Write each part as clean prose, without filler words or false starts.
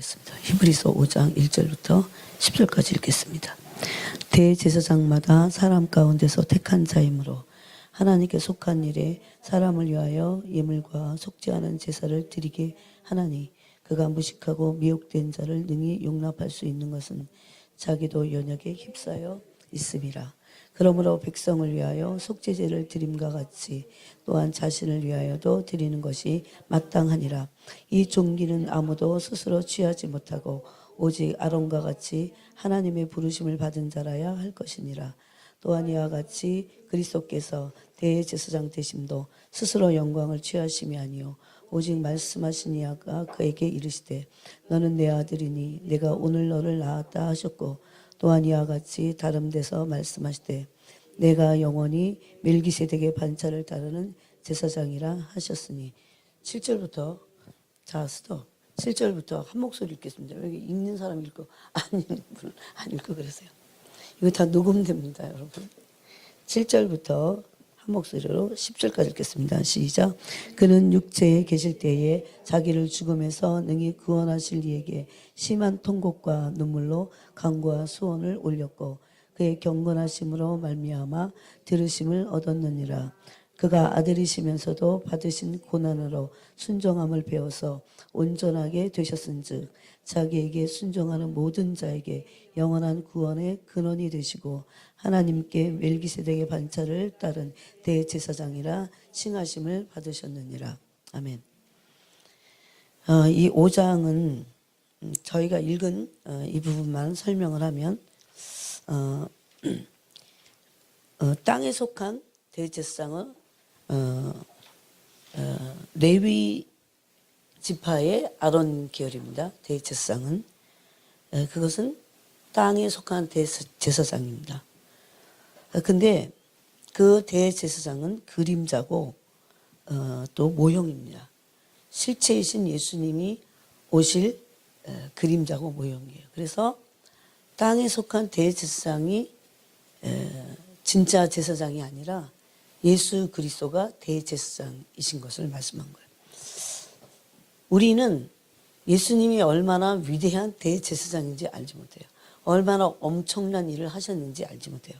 하겠습니다. 히브리서 5장 1절부터 10절까지 읽겠습니다. 대제사장마다 사람 가운데서 택한 자이므로 하나님께 속한 일에 사람을 위하여 예물과 속죄하는 제사를 드리게 하나니 그가 무식하고 미혹된 자를 능히 용납할 수 있는 것은 자기도 연약에 휩싸여 있음이라. 그러므로 백성을 위하여 속죄제를 드림과 같이 또한 자신을 위하여도 드리는 것이 마땅하니라. 이 종기는 아무도 스스로 취하지 못하고 오직 아론과 같이 하나님의 부르심을 받은 자라야 할 것이니라. 또한 이와 같이 그리스도께서 대제사장 되심도 스스로 영광을 취하심이 아니요 오직 말씀하신 이가 그에게 이르시되 너는 내 아들이니 내가 오늘 너를 낳았다 하셨고 또한 이와 같이 다른 데서 말씀하시되 내가 영원히 멜기세덱의 반차를 따르는 제사장이라 하셨으니 7절부터 자 스톱 7절부터 한 목소리 읽겠습니다. 여기 읽는 사람 읽고 안 읽는 분 안 읽고 그러세요. 이거 다 녹음됩니다, 여러분. 7절부터 한 목소리로 10절까지 읽겠습니다. 시작. 그는 육체에 계실 때에 자기를 죽음에서 능히 구원하실 이에게 심한 통곡과 눈물로 간구와 수원을 올렸고 그의 경건하심으로 말미암아 들으심을 얻었느니라. 그가 아들이시면서도 받으신 고난으로 순종함을 배워서 온전하게 되셨은즉 자기에게 순종하는 모든 자에게 영원한 구원의 근원이 되시고 하나님께 멜기세덱의 반차를 따른 대제사장이라 칭하심을 받으셨느니라. 아멘. 이 5장은 저희가 읽은 이 부분만 설명을 하면 땅에 속한 대제사장은 레위 지파의 아론 계열입니다. 대제사장은 그것은 땅에 속한 대제사장입니다. 근데 그 대제사장은 그림자고 또 모형입니다. 실체이신 예수님이 오실 그림자고 모형이에요. 그래서 땅에 속한 대제사장이 진짜 제사장이 아니라 예수 그리스도가 대제사장이신 것을 말씀한 거예요. 우리는 예수님이 얼마나 위대한 대제사장인지 알지 못해요. 얼마나 엄청난 일을 하셨는지 알지 못해요.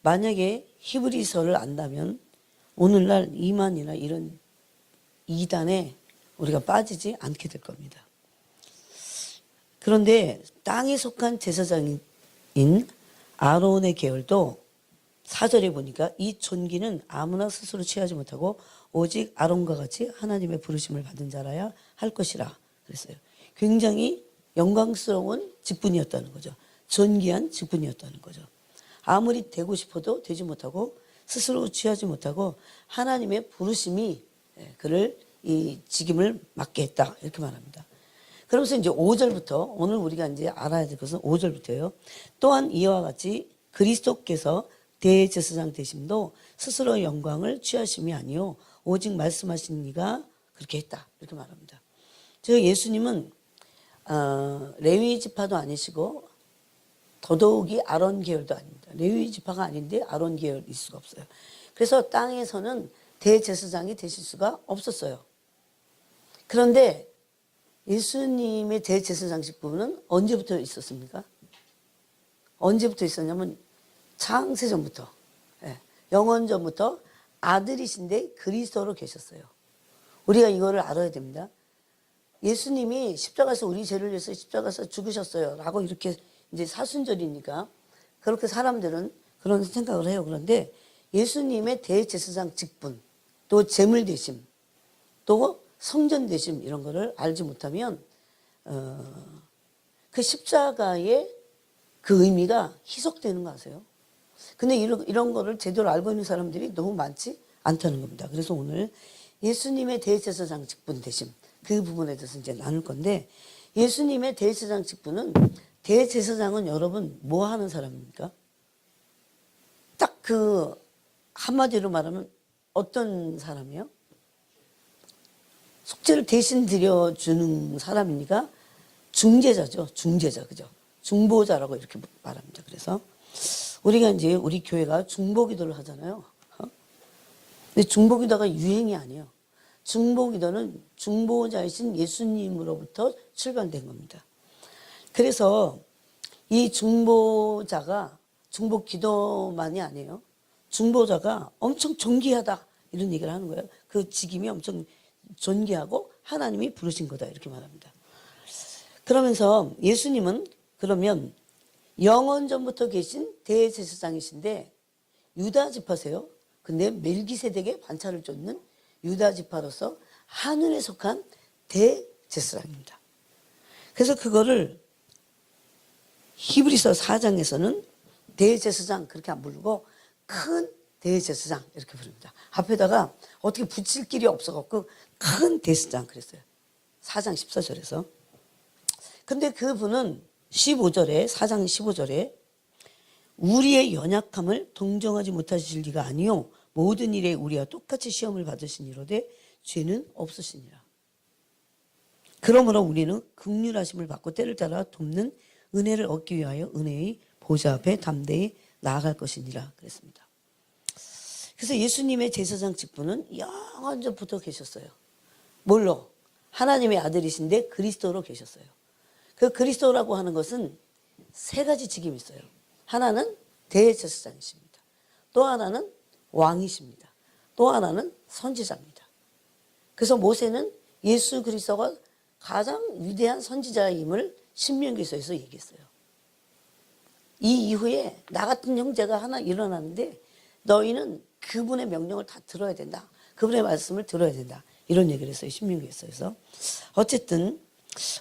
만약에 히브리서를 안다면 오늘날 이만이나 이런 이단에 우리가 빠지지 않게 될 겁니다. 그런데 땅에 속한 제사장인 아론의 계열도 4절에 보니까 이 존귀는 아무나 스스로 취하지 못하고 오직 아론과 같이 하나님의 부르심을 받은 자라야 할 것이라 그랬어요. 굉장히 영광스러운 직분이었다는 거죠. 존귀한 직분이었다는 거죠. 아무리 되고 싶어도 되지 못하고 스스로 취하지 못하고 하나님의 부르심이 그를 이 직임을 맡게 했다 이렇게 말합니다. 그러면서 이제 5절부터 오늘 우리가 이제 알아야 될 것은 5절부터예요. 또한 이와 같이 그리스도께서 대제사장 되심도 스스로 영광을 취하심이 아니요 오직 말씀하신 이가 그렇게 했다 이렇게 말합니다. 즉 예수님은 레위 지파도 아니시고 더더욱이 아론 계열도 아닙니다. 레위 지파가 아닌데 아론 계열일 수가 없어요. 그래서 땅에서는 대제사장이 되실 수가 없었어요. 그런데 예수님의 대제사장 직분은 언제부터 있었습니까? 언제부터 있었냐면 창세전부터 영원전부터 아들이신데 그리스도로 계셨어요. 우리가 이거를 알아야 됩니다. 예수님이 십자가에서 우리 죄를 위해서 십자가에서 죽으셨어요 라고 이렇게 이제 사순절이니까 그렇게 사람들은 그런 생각을 해요. 그런데 예수님의 대제사장 직분 또 제물 대심 또 성전 대심 이런 거를 알지 못하면 그 십자가의 그 의미가 희석되는 거 아세요? 근데 이런 거를 제대로 알고 있는 사람들이 너무 많지 않다는 겁니다. 그래서 오늘 예수님의 대제사장 직분 대심 그 부분에 대해서 이제 나눌 건데 예수님의 대제사장 직분은 대제사장은 여러분 뭐 하는 사람입니까? 딱 그 한마디로 말하면 어떤 사람이에요? 속죄를 대신 드려주는 사람이니까 중재자죠. 중재자 그죠? 중보자라고 이렇게 말합니다. 그래서 우리가 이제 우리 교회가 중보기도를 하잖아요. 근데 중보기도가 유행이 아니에요. 중보기도는 중보자이신 예수님으로부터 출발된 겁니다. 그래서 이 중보자가 중보기도만이 아니에요. 중보자가 엄청 존귀하다 이런 얘기를 하는 거예요. 그 직임이 엄청 존귀하고 하나님이 부르신 거다 이렇게 말합니다. 그러면서 예수님은 그러면 영원전부터 계신 대제사장이신데 유다 지파세요. 근데 멜기세덱의 반차를 쫓는 유다 지파로서 한운에 속한 대제사장입니다. 그래서 그거를 히브리서 4장에서는 대제사장 그렇게 안 부르고 큰 대제사장 이렇게 부릅니다. 앞에다가 어떻게 붙일 길이 없어갖고 큰 대제사장 그랬어요. 4장 14절에서. 근데 그분은 15절에 4장 15절에 우리의 연약함을 동정하지 못하실 리가 아니요 모든 일에 우리와 똑같이 시험을 받으시니로되 죄는 없으시니라. 그러므로 우리는 긍휼하심을 받고 때를 따라 돕는 은혜를 얻기 위하여 은혜의 보좌 앞에 담대히 나아갈 것이니라 그랬습니다. 그래서 예수님의 제사장 직분은 영원전부터 계셨어요. 뭘로? 하나님의 아들이신데 그리스도로 계셨어요. 그 그리스도라고 하는 것은 세 가지 직임이 있어요. 하나는 대제사장이십니다. 또 하나는 왕이십니다. 또 하나는 선지자입니다. 그래서 모세는 예수 그리스도가 가장 위대한 선지자임을 신명기서에서 얘기했어요. 이 이후에 나 같은 형제가 하나 일어나는데 너희는 그분의 명령을 다 들어야 된다. 그분의 말씀을 들어야 된다. 이런 얘기를 했어요. 신명기서에서. 어쨌든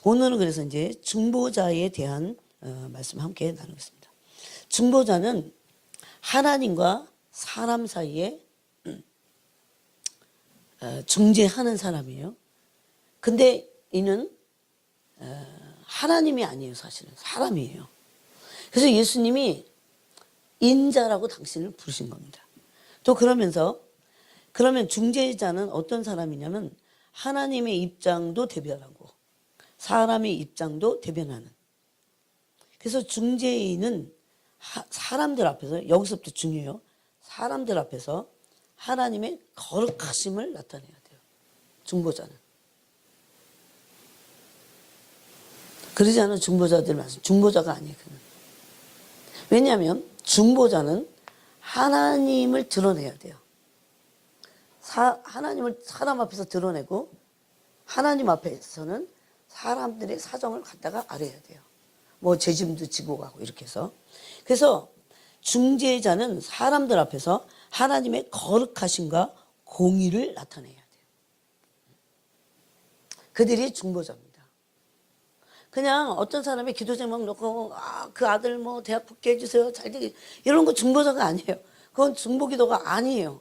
오늘은 그래서 이제 중보자에 대한 말씀 함께 나누겠습니다. 중보자는 하나님과 사람 사이에 중재하는 사람이에요. 근데 이는 하나님이 아니에요. 사실은 사람이에요. 그래서 예수님이 인자라고 당신을 부르신 겁니다. 또 그러면서 그러면 중재자는 어떤 사람이냐면 하나님의 입장도 대변하고 사람의 입장도 대변하는. 그래서 중재인은 사람들 앞에서 여기서부터 중요해요. 사람들 앞에서 하나님의 거룩하심을 나타내야 돼요. 중보자는. 그러지 않은 중보자들 말씀. 중보자가 아니에요. 그는. 왜냐하면 중보자는 하나님을 드러내야 돼요. 하나님을 사람 앞에서 드러내고 하나님 앞에서는 사람들의 사정을 갖다가 알아야 돼요. 뭐 죄짐도 지고 가고 이렇게 해서. 그래서 중재자는 사람들 앞에서 하나님의 거룩하심과 공의를 나타내야 돼요. 그들이 중보자입니다. 그냥 어떤 사람이 기도 제목 놓고 그 아들 뭐 대학 붙게 해주세요. 잘 되게 이런 거 중보자가 아니에요. 그건 중보기도가 아니에요.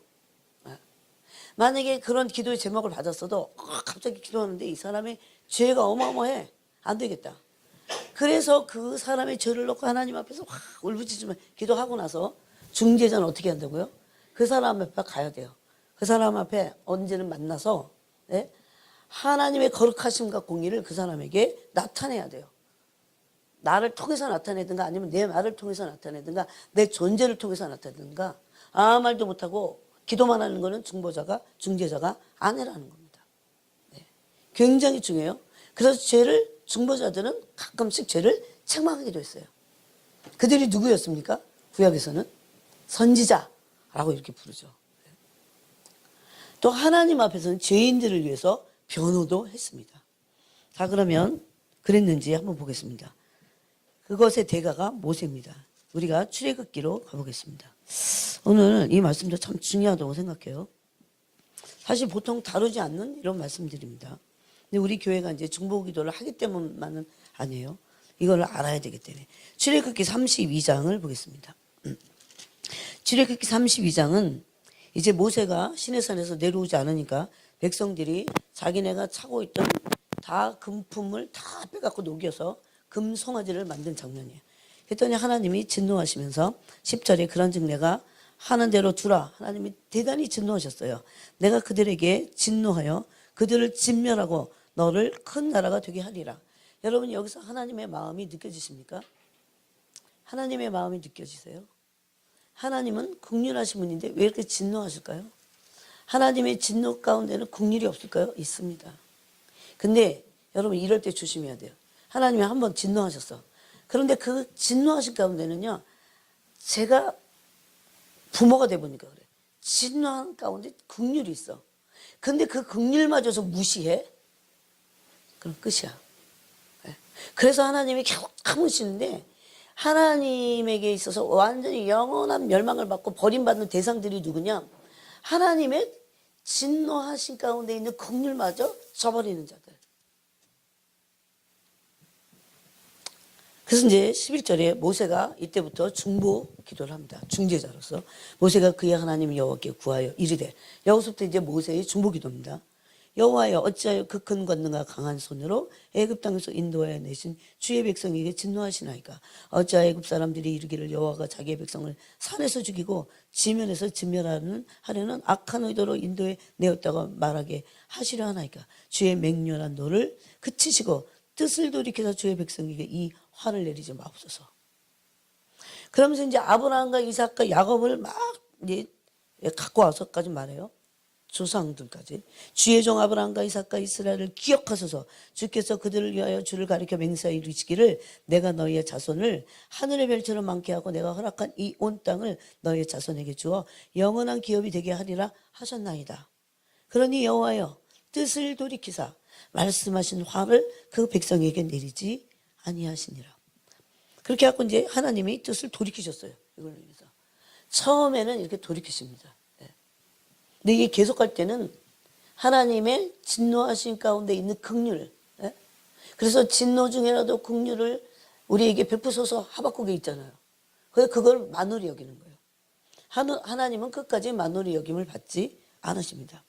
만약에 그런 기도의 제목을 받았어도 갑자기 기도하는데 이 사람의 죄가 어마어마해. 안 되겠다. 그래서 그 사람의 죄를 놓고 하나님 앞에서 확 울부짖으면 기도하고 나서 중재자는 어떻게 한다고요? 그 사람 앞에 가야 돼요. 그 사람 앞에 언제는 만나서 하나님의 거룩하심과 공의를 그 사람에게 나타내야 돼요. 나를 통해서 나타내든가 아니면 내 말을 통해서 나타내든가 내 존재를 통해서 나타내든가 아무 말도 못하고 기도만 하는 거는 중재자가 아니라는 겁니다. 네. 굉장히 중요해요. 그래서 중보자들은 가끔씩 죄를 책망하기도 했어요. 그들이 누구였습니까? 구약에서는 선지자라고 이렇게 부르죠. 또 하나님 앞에서는 죄인들을 위해서 변호도 했습니다. 자, 그러면 그랬는지 한번 보겠습니다. 그것의 대가가 모세입니다. 우리가 출애굽기로 가보겠습니다. 오늘 이 말씀도 참 중요하다고 생각해요. 사실 보통 다루지 않는 이런 말씀들입니다. 근데 우리 교회가 이제 중보기도를 하기 때문만은 아니에요. 이걸 알아야 되기 때문에. 출애굽기 32장을 보겠습니다. 출애굽기 32장은 이제 모세가 시내산에서 내려오지 않으니까 백성들이 자기네가 차고 있던 다 금품을 다 빼갖고 녹여서 금 송아지를 만든 장면이에요. 그랬더니 하나님이 진노하시면서 10절에 그런즉 내가 하는 대로 두라. 하나님이 대단히 진노하셨어요. 내가 그들에게 진노하여 그들을 진멸하고 너를 큰 나라가 되게 하리라. 여러분 여기서 하나님의 마음이 느껴지십니까? 하나님의 마음이 느껴지세요? 하나님은 긍휼하신 분인데 왜 이렇게 진노하실까요? 하나님의 진노 가운데는 긍휼이 없을까요? 있습니다. 근데 여러분 이럴 때 조심해야 돼요. 하나님이 한번 진노하셨어. 그런데 그 진노하신 가운데는요. 제가 부모가 돼 보니까 그래. 진노한 가운데 긍휼이 있어. 근데 그 긍휼마저도 무시해? 그럼 끝이야. 그래서 하나님이 계속 참으시는데 하나님에게 있어서 완전히 영원한 멸망을 받고 버림받는 대상들이 누구냐? 하나님의 진노하신 가운데 있는 긍휼마저 저버리는 자들. 그래서 이제 11절에 모세가 이때부터 중보 기도를 합니다. 중재자로서. 모세가 그의 하나님 여호와께 구하여 이르되, 여기서부터 이제 모세의 중보 기도입니다. 여호와여, 어찌하여 그 큰 권능과 강한 손으로 애굽 땅에서 인도하여 내신 주의 백성에게 진노하시나이까? 어찌하여 애굽 사람들이 이르기를 여호와가 자기의 백성을 산에서 죽이고 지면에서 진멸하려는 악한 의도로 인도해 내었다고 말하게 하시려 하나이까? 주의 맹렬한 노를 그치시고 뜻을 돌이켜서 주의 백성에게 이 화를 내리지 마옵소서. 그러면서 이제 아브라함과 이삭과 야곱을 막 이제 갖고 와서까지 말해요. 조상들까지. 주의 종 아브라함과 이삭과 이스라엘을 기억하소서. 주께서 그들을 위하여 주를 가리켜 맹세하여 이르시기를 내가 너희의 자손을 하늘의 별처럼 많게 하고 내가 허락한 이 온 땅을 너희의 자손에게 주어 영원한 기업이 되게 하리라 하셨나이다. 그러니 여호와여, 뜻을 돌이키사 말씀하신 화를 그 백성에게 내리지 아니하시니라. 그렇게 하고 이제 하나님이 뜻을 돌이키셨어요. 이걸로 인해서. 처음에는 이렇게 돌이키십니다. 근데 이게 계속 갈 때는 하나님의 진노하신 가운데 있는 긍휼. 그래서 진노 중에라도 긍휼을 우리에게 베푸소서 하박국에 있잖아요. 그래서 그걸 만홀히 여기는 거예요. 하나님은 끝까지 만홀히 여김을 받지 않으십니다.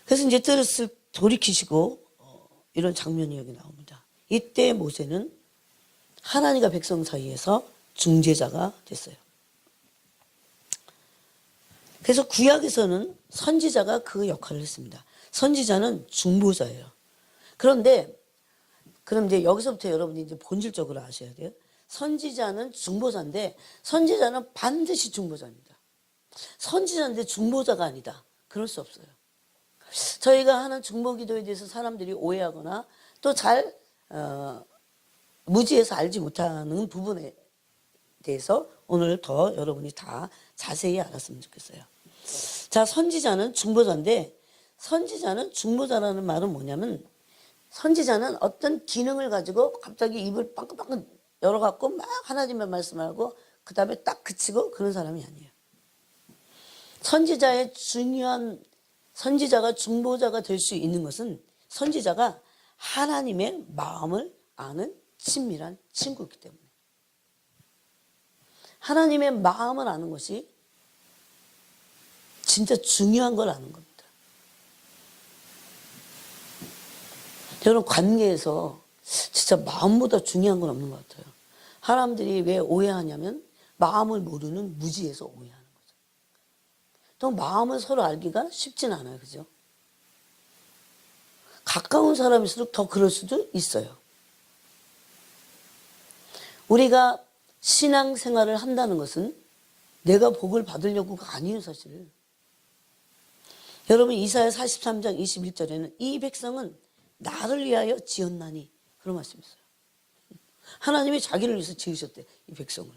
그래서 이제 뜻을 돌이키시고 이런 장면이 여기 나옵니다. 이때 모세는 하나님과 백성 사이에서 중재자가 됐어요. 그래서 구약에서는 선지자가 그 역할을 했습니다. 선지자는 중보자예요. 그럼 이제 여기서부터 여러분이 이제 본질적으로 아셔야 돼요. 선지자는 중보자인데 선지자는 반드시 중보자입니다. 선지자인데 중보자가 아니다. 그럴 수 없어요. 저희가 하는 중보기도에 대해서 사람들이 오해하거나 또 잘 무지해서 알지 못하는 부분에 대해서 오늘 더 여러분이 다 자세히 알았으면 좋겠어요. 자, 선지자는 중보자인데 선지자는 중보자라는 말은 뭐냐면 선지자는 어떤 기능을 가지고 갑자기 입을 빵긋빵긋 열어갖고 막 하나님의 말씀을 하고 그 다음에 딱 그치고 그런 사람이 아니에요. 선지자가 중보자가 될 수 있는 것은 선지자가 하나님의 마음을 아는 친밀한 친구이기 때문에. 하나님의 마음을 아는 것이 진짜 중요한 걸 아는 겁니다. 저는 관계에서 진짜 마음보다 중요한 건 없는 것 같아요. 사람들이 왜 오해하냐면 마음을 모르는 무지에서 오해하는 거죠. 또 마음을 서로 알기가 쉽진 않아요. 그죠? 가까운 사람일수록 더 그럴 수도 있어요. 우리가 신앙생활을 한다는 것은 내가 복을 받으려고가 아니에요, 사실. 여러분 이사야 43장 21절에는 이 백성은 나를 위하여 지었나니 그런 말씀이 있어요. 하나님이 자기를 위해서 지으셨대, 이 백성을.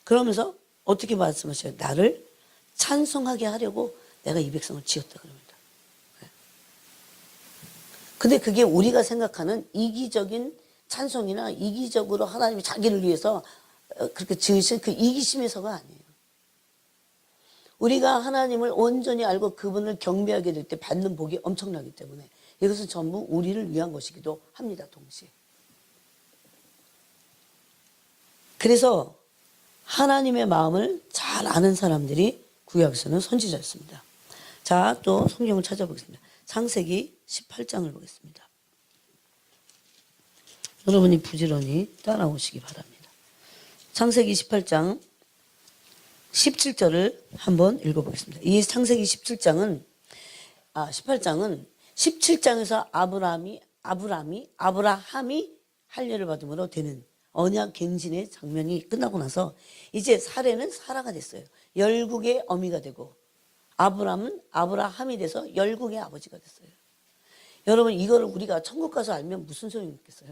그러면서 어떻게 말씀하셔요? 나를 찬송하게 하려고 내가 이 백성을 지었다 그럽니다. 근데 그게 우리가 생각하는 이기적인 찬송이나 이기적으로 하나님이 자기를 위해서 그렇게 지으신 그 이기심에서가 아니에요. 우리가 하나님을 온전히 알고 그분을 경배하게 될 때 받는 복이 엄청나기 때문에 이것은 전부 우리를 위한 것이기도 합니다. 동시에. 그래서 하나님의 마음을 잘 아는 사람들이 구약에서는 선지자였습니다. 자, 또 성경을 찾아보겠습니다. 창세기 18장을 보겠습니다. 여러분이 부지런히 따라오시기 바랍니다. 창세기 18장 17절을 한번 읽어보겠습니다. 이 창세기 18장은 17장에서 아브라함이 할례를 받음으로 되는 언약 갱신의 장면이 끝나고 나서 이제 사례는 사라가 됐어요. 열국의 어미가 되고 아브라함은 아브라함이 돼서 열국의 아버지가 됐어요. 여러분 이거를 우리가 천국 가서 알면 무슨 소용이 있겠어요?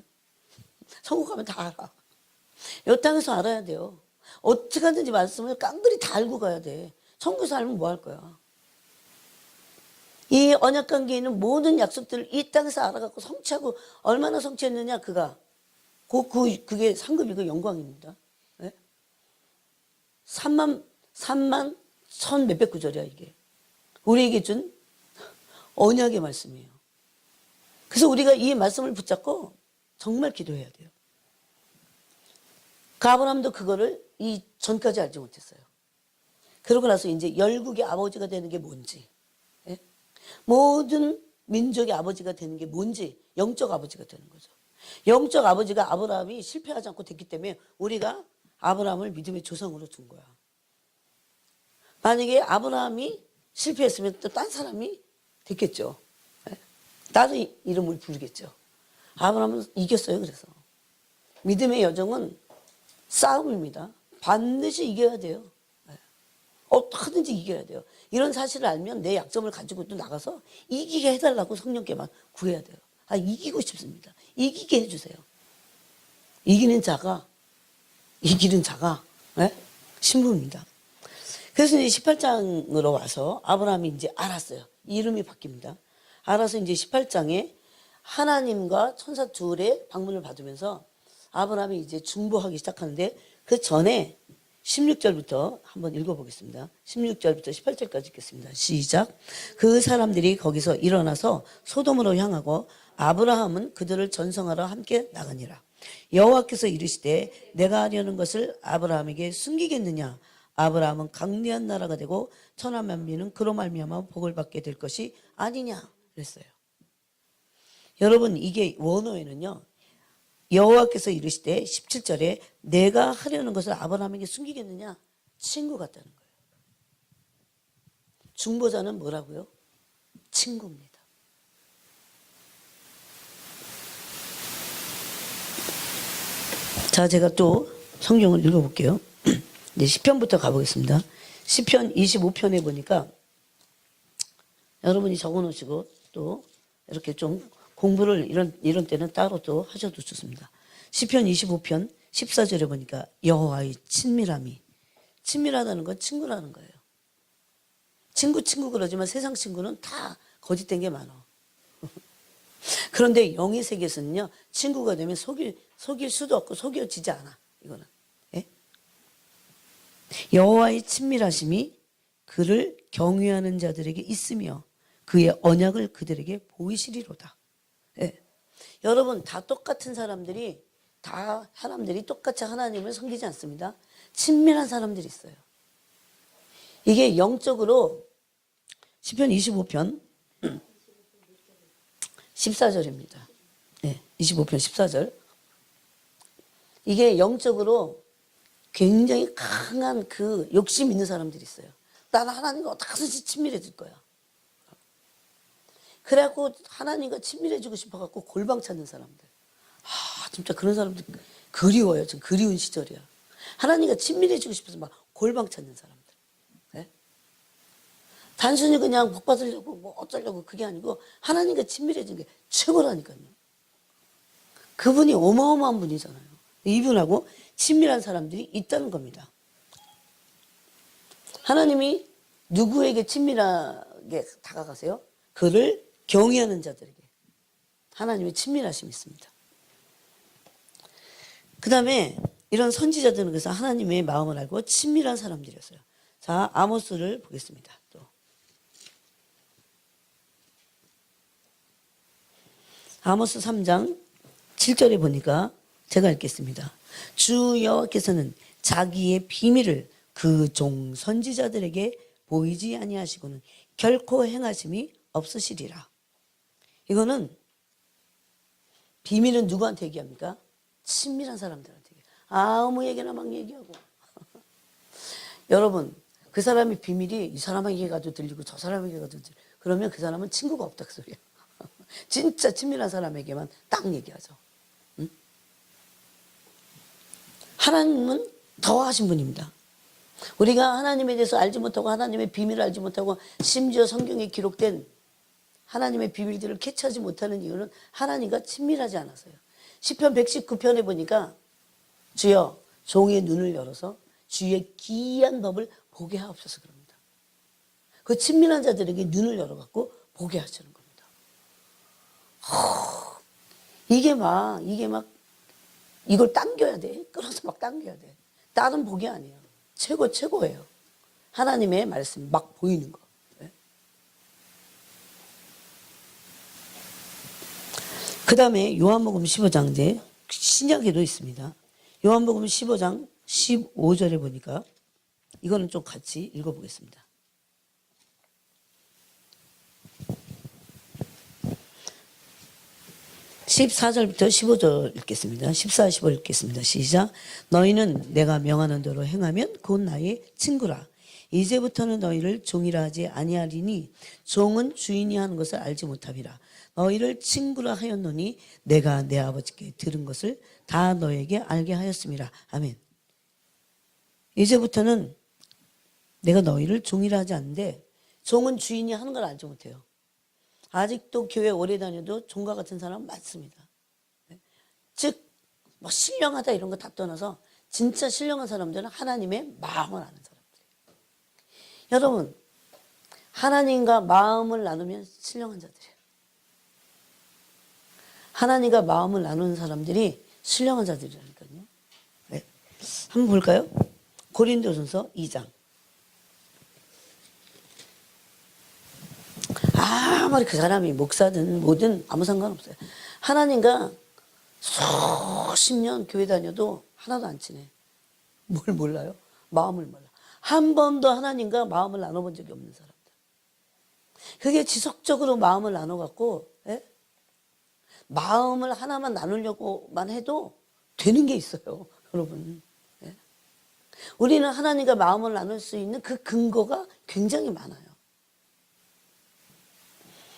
천국 가면 다 알아. 이 땅에서 알아야 돼요. 어떻게 하든지 말씀을 깡그리 다 알고 가야 돼. 천국에서 알면 뭐 할 거야? 이 언약 관계에 있는 모든 약속들을 이 땅에서 알아갖고 성취하고 얼마나 성취했느냐 그가 그게 상급이고 영광입니다. 네? 3만 1 몇백 구절이야 이게. 우리에게 준 언약의 말씀이에요. 그래서 우리가 이 말씀을 붙잡고 정말 기도해야 돼요. 그 아브라함도 그거를 이 전까지 알지 못했어요. 그러고 나서 이제 열국의 아버지가 되는 게 뭔지, 예? 모든 민족의 아버지가 되는 게 뭔지, 영적 아버지가 되는 거죠. 영적 아버지가 아브라함이 실패하지 않고 됐기 때문에 우리가 아브라함을 믿음의 조상으로 둔 거야. 만약에 아브라함이 실패했으면 또 딴 사람이 됐겠죠. 예? 다른 이름을 부르겠죠. 아브라함은 이겼어요. 그래서 믿음의 여정은 싸움입니다. 반드시 이겨야 돼요. 어떻게든지 이겨야 돼요. 이런 사실을 알면 내 약점을 가지고 또 나가서 이기게 해달라고 성령께만 구해야 돼요. 이기고 싶습니다. 이기게 해주세요. 이기는 자가 네? 신부입니다. 그래서 이제 18장으로 와서 아브라함이 이제 알았어요. 이름이 바뀝니다. 알아서 이제 18장에 하나님과 천사 둘의 방문을 받으면서 아브라함이 이제 중보하기 시작하는데 그 전에 16절부터 한번 읽어보겠습니다. 16절부터 18절까지 읽겠습니다. 시작. 그 사람들이 거기서 일어나서 소돔으로 향하고 아브라함은 그들을 전성하러 함께 나가니라. 여호와께서 이르시되 내가 하려는 것을 아브라함에게 숨기겠느냐. 아브라함은 강대한 나라가 되고 천하 만민은 그로 말미암아 복을 받게 될 것이 아니냐 그랬어요. 여러분 이게 원어에는요. 여호와께서 이르시되 17절에 내가 하려는 것을 아브라함에게 숨기겠느냐? 친구 같다는 거예요. 중보자는 뭐라고요? 친구입니다. 자, 제가 또 성경을 읽어볼게요. 이제 시편부터 가보겠습니다. 시편 25편에 보니까 여러분이 적어놓으시고 또 이렇게 좀 공부를 이런 때는 따로 또 하셔도 좋습니다. 시편 25편 14절에 보니까 여호와의 친밀함이 친밀하다는 건 친구라는 거예요. 친구 그러지만 세상 친구는 다 거짓된 게 많아. 그런데 영의 세계에서는요 친구가 되면 속일 수도 없고 속여지지 않아. 이거는 예? 여호와의 친밀하심이 그를 경외하는 자들에게 있으며 그의 언약을 그들에게 보이시리로다. 예. 여러분 다 똑같은 사람들이 똑같이 하나님을 섬기지 않습니다. 친밀한 사람들이 있어요. 이게 영적으로 시편 25편 14절입니다. 네, 25편 14절. 이게 영적으로 굉장히 강한 그 욕심 있는 사람들이 있어요. 나는 하나님과 어떻게든지 친밀해질 거야. 그래갖고 하나님과 친밀해지고 싶어갖고 골방 찾는 사람들. 진짜 그런 사람들 그리워요. 좀 그리운 시절이야. 하나님과 친밀해지고 싶어서 막 골방 찾는 사람들. 네? 단순히 그냥 복 받으려고 뭐 어쩌려고 그게 아니고 하나님과 친밀해지는 게 최고라니까요. 그분이 어마어마한 분이잖아요. 이분하고 친밀한 사람들이 있다는 겁니다. 하나님이 누구에게 친밀하게 다가가세요? 그를 경외하는 자들에게 하나님의 친밀하심이 있습니다. 그 다음에 이런 선지자들은 그래서 하나님의 마음을 알고 친밀한 사람들이었어요. 자, 아모스를 보겠습니다. 또 아모스 3장 7절에 보니까 제가 읽겠습니다. 주 여호와께서는 자기의 비밀을 그 종 선지자들에게 보이지 아니하시고는 결코 행하심이 없으시리라. 이거는 비밀은 누구한테 얘기합니까? 친밀한 사람들한테 얘기해요. 아무에게나 막 얘기하고. 여러분 그 사람의 비밀이 이 사람에게가도 들리고 저 사람에게가도 들리고 그러면 그 사람은 친구가 없다 그 소리야. 진짜 친밀한 사람에게만 딱 얘기하죠. 응? 하나님은 더 하신 분입니다. 우리가 하나님에 대해서 알지 못하고 하나님의 비밀을 알지 못하고 심지어 성경에 기록된 하나님의 비밀들을 캐치하지 못하는 이유는 하나님과 친밀하지 않아서요. 시편 119편에 보니까 주여 종의 눈을 열어서 주의 기이한 법을 보게 하옵소서 그럽니다. 그 친밀한 자들에게 눈을 열어갖고 보게 하시는 겁니다. 이게 막 이걸 당겨야 돼. 끌어서 막 당겨야 돼. 다른 복이 아니에요. 최고예요. 하나님의 말씀 막 보이는 거. 그 다음에 요한복음 15장 이제 신약에도 있습니다. 요한복음 15장 15절에 보니까 이거는 좀 같이 읽어보겠습니다. 14절부터 15절 읽겠습니다. 14, 15 읽겠습니다. 시작. 너희는 내가 명하는 대로 행하면 곧 나의 친구라. 이제부터는 너희를 종이라 하지 아니하리니 종은 주인이 하는 것을 알지 못함이라. 너희를 친구라 하였노니 내가 내 아버지께 들은 것을 다 너에게 알게 하였음이라. 아멘. 이제부터는 내가 너희를 종이라 하지 않는데 종은 주인이 하는 걸 알지 못해요. 아직도 교회 오래 다녀도 종과 같은 사람 많습니다. 즉, 뭐 신령하다 이런 거 다 떠나서 진짜 신령한 사람들은 하나님의 마음을 아는 사람들이에요. 여러분, 하나님과 마음을 나누면 신령한 자들이에요. 하나님과 마음을 나누는 사람들이 신령한 자들이라니까요. 네. 한번 볼까요? 고린도전서 2장. 아무리 그 사람이 목사든 뭐든 아무 상관없어요. 하나님과 수십 년 교회 다녀도 하나도 안 친해. 뭘 몰라요? 마음을 몰라. 한 번도 하나님과 마음을 나눠본 적이 없는 사람들. 그게 지속적으로 마음을 나눠갖고 마음을 하나만 나누려고만 해도 되는 게 있어요. 여러분. 우리는 하나님과 마음을 나눌 수 있는 그 근거가 굉장히 많아요.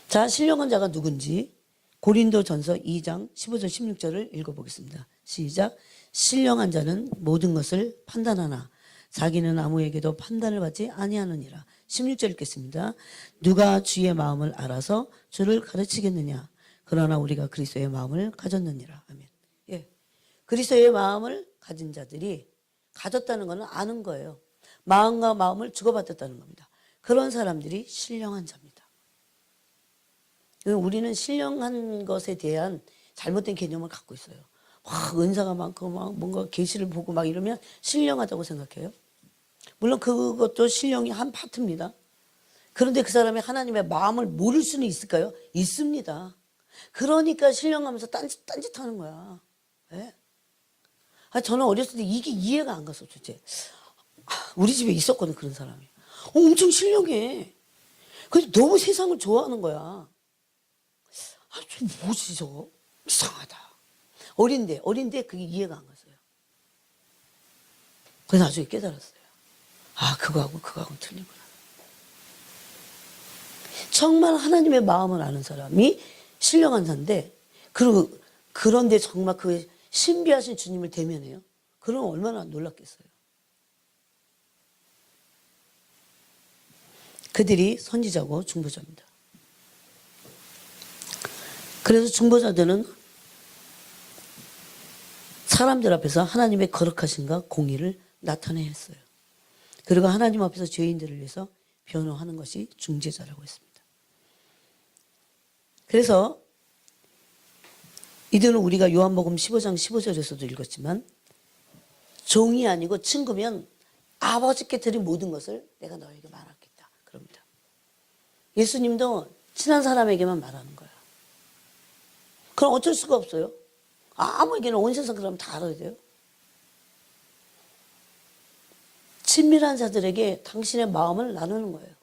자, 신령한 자가 누군지 고린도전서 2장 15절 16절을 읽어보겠습니다. 시작. 신령한 자는 모든 것을 판단하나 자기는 아무에게도 판단을 받지 아니하느니라. 16절 읽겠습니다. 누가 주의 마음을 알아서 주를 가르치겠느냐. 그러나 우리가 그리스도의 마음을 가졌느니라. 아멘. 예, 그리스도의 마음을 가진 자들이 가졌다는 것은 아는 거예요. 마음과 마음을 주고받았다는 겁니다. 그런 사람들이 신령한 자입니다. 우리는 신령한 것에 대한 잘못된 개념을 갖고 있어요. 막 은사가 많고 막 뭔가 계시를 보고 막 이러면 신령하다고 생각해요. 물론 그것도 신령이 한 파트입니다. 그런데 그 사람이 하나님의 마음을 모를 수는 있을까요? 있습니다. 그러니까 신령하면서 딴짓하는 거야. 네? 저는 어렸을 때 이게 이해가 안 갔어, 도대체. 우리 집에 있었거든, 그런 사람이. 엄청 신령해. 근데 너무 세상을 좋아하는 거야. 저 뭐지 저거? 이상하다. 어린데 그게 이해가 안 갔어요. 그래서 나중에 깨달았어요. 그거하고는 틀리구나. 정말 하나님의 마음을 아는 사람이 신령한 자인데, 그런데 정말 그 신비하신 주님을 대면해요. 그럼 얼마나 놀랐겠어요. 그들이 선지자고 중보자입니다. 그래서 중보자들은 사람들 앞에서 하나님의 거룩하심과 공의를 나타내야 했어요. 그리고 하나님 앞에서 죄인들을 위해서 변호하는 것이 중재자라고 했습니다. 그래서 이들은 우리가 요한복음 15장 15절에서도 읽었지만 종이 아니고 친구면 아버지께 드린 모든 것을 내가 너에게 말하겠다. 그럽니다. 예수님도 친한 사람에게만 말하는 거야. 그럼 어쩔 수가 없어요. 아무에게나 온 세상 그러면 다 알아야 돼요. 친밀한 자들에게 당신의 마음을 나누는 거예요.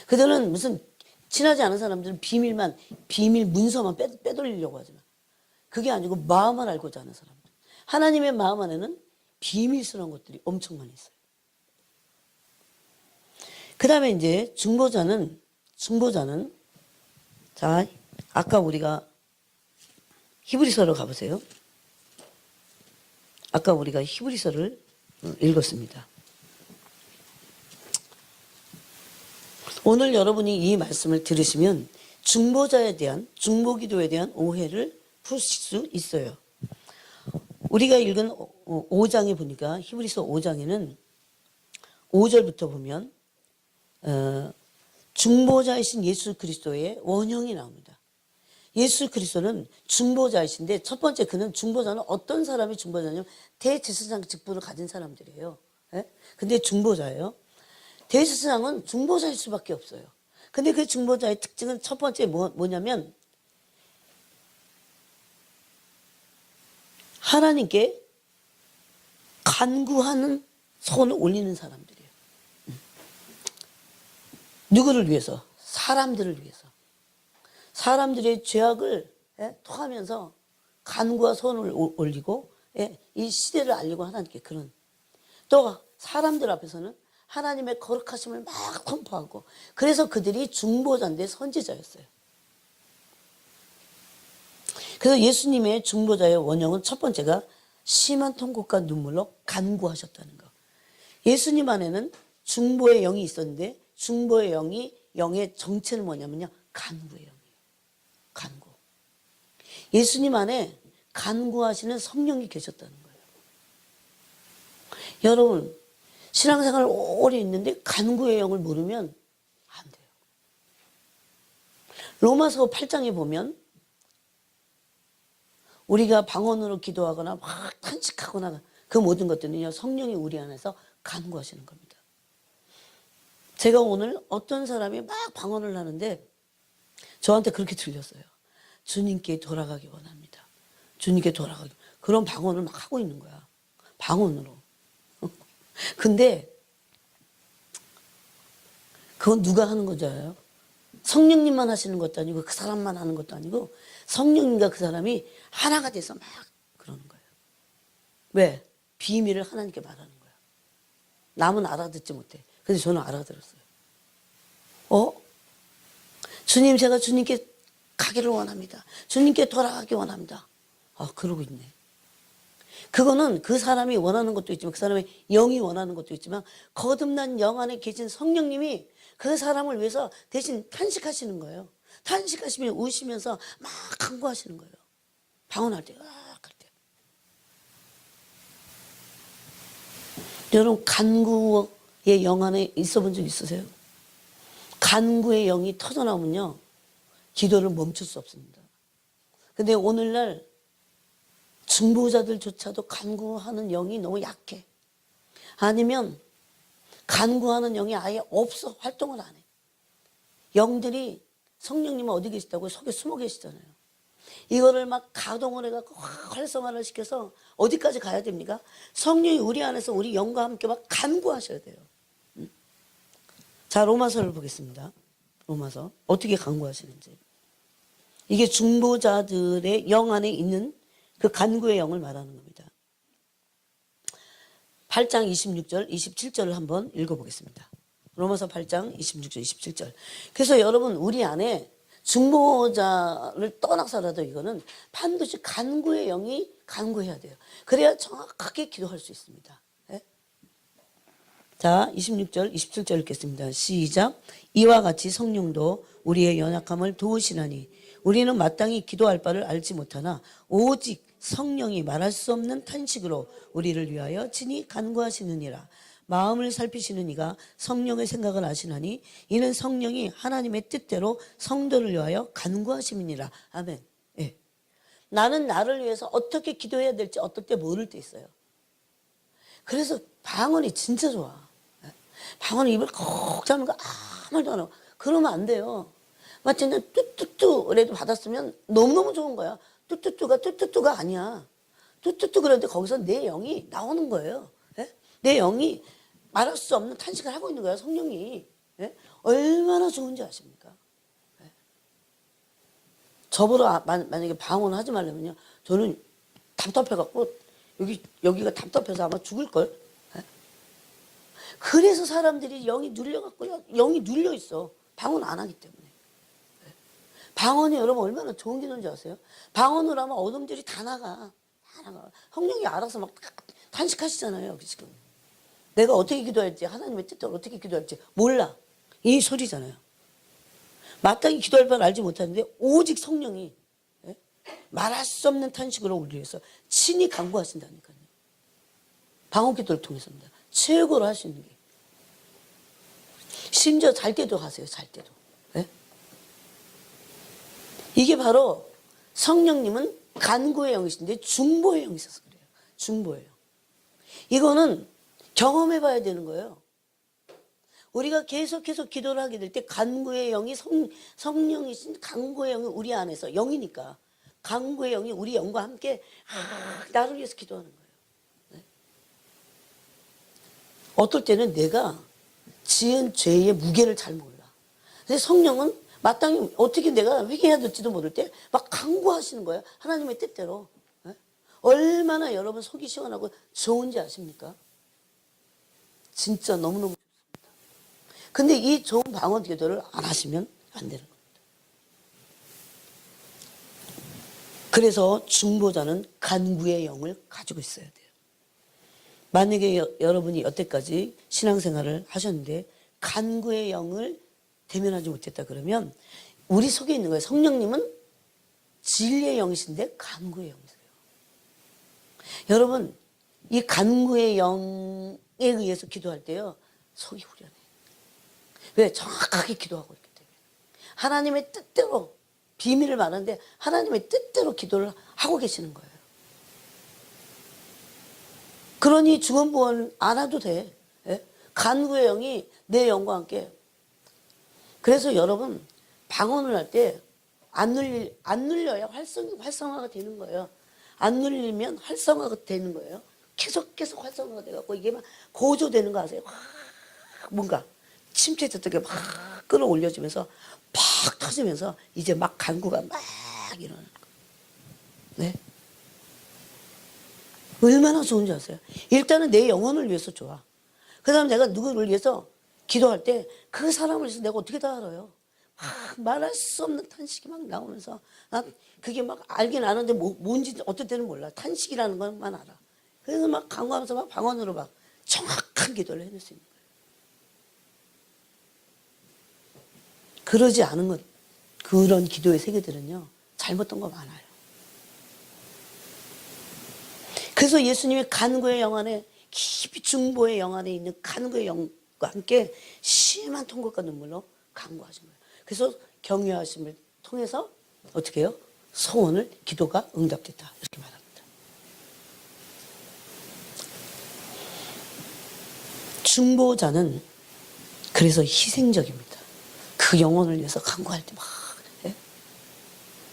그들은 무슨 친하지 않은 사람들은 비밀 문서만 빼돌리려고 하지만 그게 아니고 마음을 알고자 하는 사람들. 하나님의 마음 안에는 비밀스러운 것들이 엄청 많이 있어요. 그 다음에 이제 중보자는 자, 아까 우리가 히브리서로 가보세요. 아까 우리가 히브리서를 읽었습니다. 오늘 여러분이 이 말씀을 들으시면 중보자에 대한, 중보기도에 대한 오해를 푸실 수 있어요. 우리가 읽은 5장에 보니까, 히브리서 5장에는 5절부터 보면 중보자이신 예수 그리스도의 원형이 나옵니다. 예수 그리스도는 중보자이신데, 첫 번째, 그는 중보자는 어떤 사람이 중보자냐면 대제사장 직분을 가진 사람들이에요. 예? 근데 중보자예요. 대제사장은 중보자일 수밖에 없어요. 근데 그 중보자의 특징은 첫 번째 뭐냐면 하나님께 간구하는 손을 올리는 사람들이에요. 누구를 위해서? 사람들을 위해서. 사람들의 죄악을 토하면서 간구와 손을 올리고 이 시대를 알리고 하나님께 그런, 또 사람들 앞에서는 하나님의 거룩하심을 막 선포하고, 그래서 그들이 중보자인데 선지자였어요. 그래서 예수님의 중보자의 원형은 첫 번째가 심한 통곡과 눈물로 간구하셨다는 거. 예수님 안에는 중보의 영이 있었는데, 중보의 영의 정체는 뭐냐면요, 간구의 영이에요. 간구. 예수님 안에 간구하시는 성령이 계셨다는 거예요. 여러분, 신앙생활 오래 있는데 간구의 영을 모르면 안 돼요. 로마서 8장에 보면 우리가 방언으로 기도하거나 막 탄식하거나 그 모든 것들은요, 성령이 우리 안에서 간구하시는 겁니다. 제가 오늘 어떤 사람이 막 방언을 하는데 저한테 그렇게 들렸어요. 주님께 돌아가기 원합니다. 주님께 돌아가기. 그런 방언을 막 하고 있는 거야. 방언으로. 근데 그건 누가 하는 거지 알아요? 성령님만 하시는 것도 아니고 그 사람만 하는 것도 아니고 성령님과 그 사람이 하나가 돼서 막 그러는 거예요. 왜? 비밀을 하나님께 말하는 거야. 남은 알아듣지 못해. 근데 저는 알아들었어요. 주님, 제가 주님께 가기를 원합니다. 주님께 돌아가기 원합니다. 그러고 있네. 그거는 그 사람이 원하는 것도 있지만, 그 사람의 영이 원하는 것도 있지만, 거듭난 영 안에 계신 성령님이 그 사람을 위해서 대신 탄식하시는 거예요. 탄식하시며 우시면서 막 간구하시는 거예요. 방언할 때, 할 때. 여러분, 간구의 영 안에 있어 본 적 있으세요? 간구의 영이 터져나오면요, 기도를 멈출 수 없습니다. 근데 오늘날 중보자들조차도 간구하는 영이 너무 약해. 아니면 간구하는 영이 아예 없어. 활동을 안 해. 영들이, 성령님은 어디 계시다고 속에 숨어 계시잖아요. 이거를 막 가동을 해갖고 활성화를 시켜서 어디까지 가야 됩니까? 성령이 우리 안에서 우리 영과 함께 막 간구하셔야 돼요. 자, 로마서를 보겠습니다. 로마서 어떻게 간구하시는지. 이게 중보자들의 영 안에 있는 그 간구의 영을 말하는 겁니다. 8장 26절, 27절을 한번 읽어보겠습니다. 로마서 8장 26절, 27절. 그래서 여러분, 우리 안에 중보자를 떠나서라도 이거는 반드시 간구의 영이 간구해야 돼요. 그래야 정확하게 기도할 수 있습니다. 네? 자, 26절, 27절 읽겠습니다. 시작. 이와 같이 성령도 우리의 연약함을 도우시나니 우리는 마땅히 기도할 바를 알지 못하나 오직 성령이 말할 수 없는 탄식으로 우리를 위하여 친히 간구하시느니라. 마음을 살피시는 이가 성령의 생각을 아시나니 이는 성령이 하나님의 뜻대로 성도를 위하여 간구하심이니라. 아멘. 예. 나는 나를 위해서 어떻게 기도해야 될지 어떨 때 모를 때 있어요. 그래서 방언이 진짜 좋아. 방언은 입을 콕 잡는 거 아무 말도 안 하고 그러면 안 돼요. 마치 그냥 뚜뚜뚜라도 받았으면 너무너무 좋은 거야. 뚜뚜뚜가 아니야. 뚜뚜뚜 그랬는데 거기서 내 영이 나오는 거예요. 예? 내 영이 말할 수 없는 탄식을 하고 있는 거야, 성령이. 예? 얼마나 좋은지 아십니까? 예? 저보러 만약에 방언을 하지 말려면요, 저는 답답해갖고 여기가 답답해서 아마 죽을걸. 예? 그래서 사람들이 영이 눌려갖고 영이 눌려 있어. 방언 안 하기 때문에. 방언이 여러분 얼마나 좋은 기도인지 아세요? 방언으로 하면 어둠들이 다 나가. 성령이 알아서 막 탄식하시잖아요, 지금. 내가 어떻게 기도할지, 하나님의 뜻대로 어떻게 기도할지 몰라. 이 소리잖아요. 마땅히 기도할 바를 알지 못하는데 오직 성령이 예? 말할 수 없는 탄식으로 우리를 위해서 친히 간구하신다니까요. 방언기도를 통해서입니다. 최고로 할 수 있는 게. 심지어 잘 때도 하세요. 잘 때도. 예? 이게 바로 성령님은 간구의 영이신데 중보의 영이 있어서 그래요. 중보의 영. 이거는 경험해 봐야 되는 거예요. 우리가 계속해서 기도를 하게 될 때 간구의 영이 성령이신 간구의 영이 우리 안에서 영이니까 간구의 영이 우리 영과 함께 나를 위해서 기도하는 거예요. 네? 어떨 때는 내가 지은 죄의 무게를 잘 몰라. 근데 성령은 마땅히 어떻게 내가 회개해야 될지도 모를 때 막 간구하시는 거예요. 하나님의 뜻대로. 네? 얼마나 여러분 속이 시원하고 좋은지 아십니까? 진짜 너무너무 근데 이 좋은 방언 기도를 안 하시면 안 되는 겁니다. 그래서 중보자는 간구의 영을 가지고 있어야 돼요. 만약에 여러분이 여태까지 신앙생활을 하셨는데 간구의 영을 대면하지 못했다 그러면 우리 속에 있는 거예요. 성령님은 진리의 영이신데 간구의 영이세요. 여러분 이 간구의 영에 의해서 기도할 때요. 속이 후련해요. 왜? 정확하게 기도하고 있기 때문에. 하나님의 뜻대로 비밀을 말하는데 하나님의 뜻대로 기도를 하고 계시는 거예요. 그러니 중언부언 안 해도 돼. 예? 간구의 영이 내 영과 함께. 그래서 여러분 방언을 할 때 안 눌려야 활성화가 되는 거예요. 안 눌리면 활성화가 되는 거예요. 계속 활성화가 돼갖고 이게 막 고조되는 거 아세요? 뭔가 침체됐던 게 막 끌어올려지면서 팍 터지면서 이제 막 간구가 막 일어나는 거예요. 네? 얼마나 좋은지 아세요? 일단은 내 영혼을 위해서 좋아. 그 다음에 내가 누구를 위해서 기도할 때 그 사람을 위해서 내가 어떻게 다 알아요? 막 말할 수 없는 탄식이 막 나오면서 난 그게 막 알긴 아는데 뭔지 어떨 때는 몰라. 탄식이라는 것만 알아. 그래서 막 간구하면서 막 방언으로 막 정확한 기도를 해낼 수 있는 거예요. 그러지 않은 것, 그런 기도의 세계들은요, 잘못된 거 많아요. 그래서 예수님이 간구의 영 안에, 깊이 중보의 영 안에 있는 간구의 영과 함께 심한 통곡과 눈물로 간구하신 거예요. 그래서 경외하심을 통해서 어떻게 해요? 소원을, 기도가 응답됐다. 이렇게 말합니다. 중보자는 그래서 희생적입니다. 그 영혼을 위해서 간구할 때 막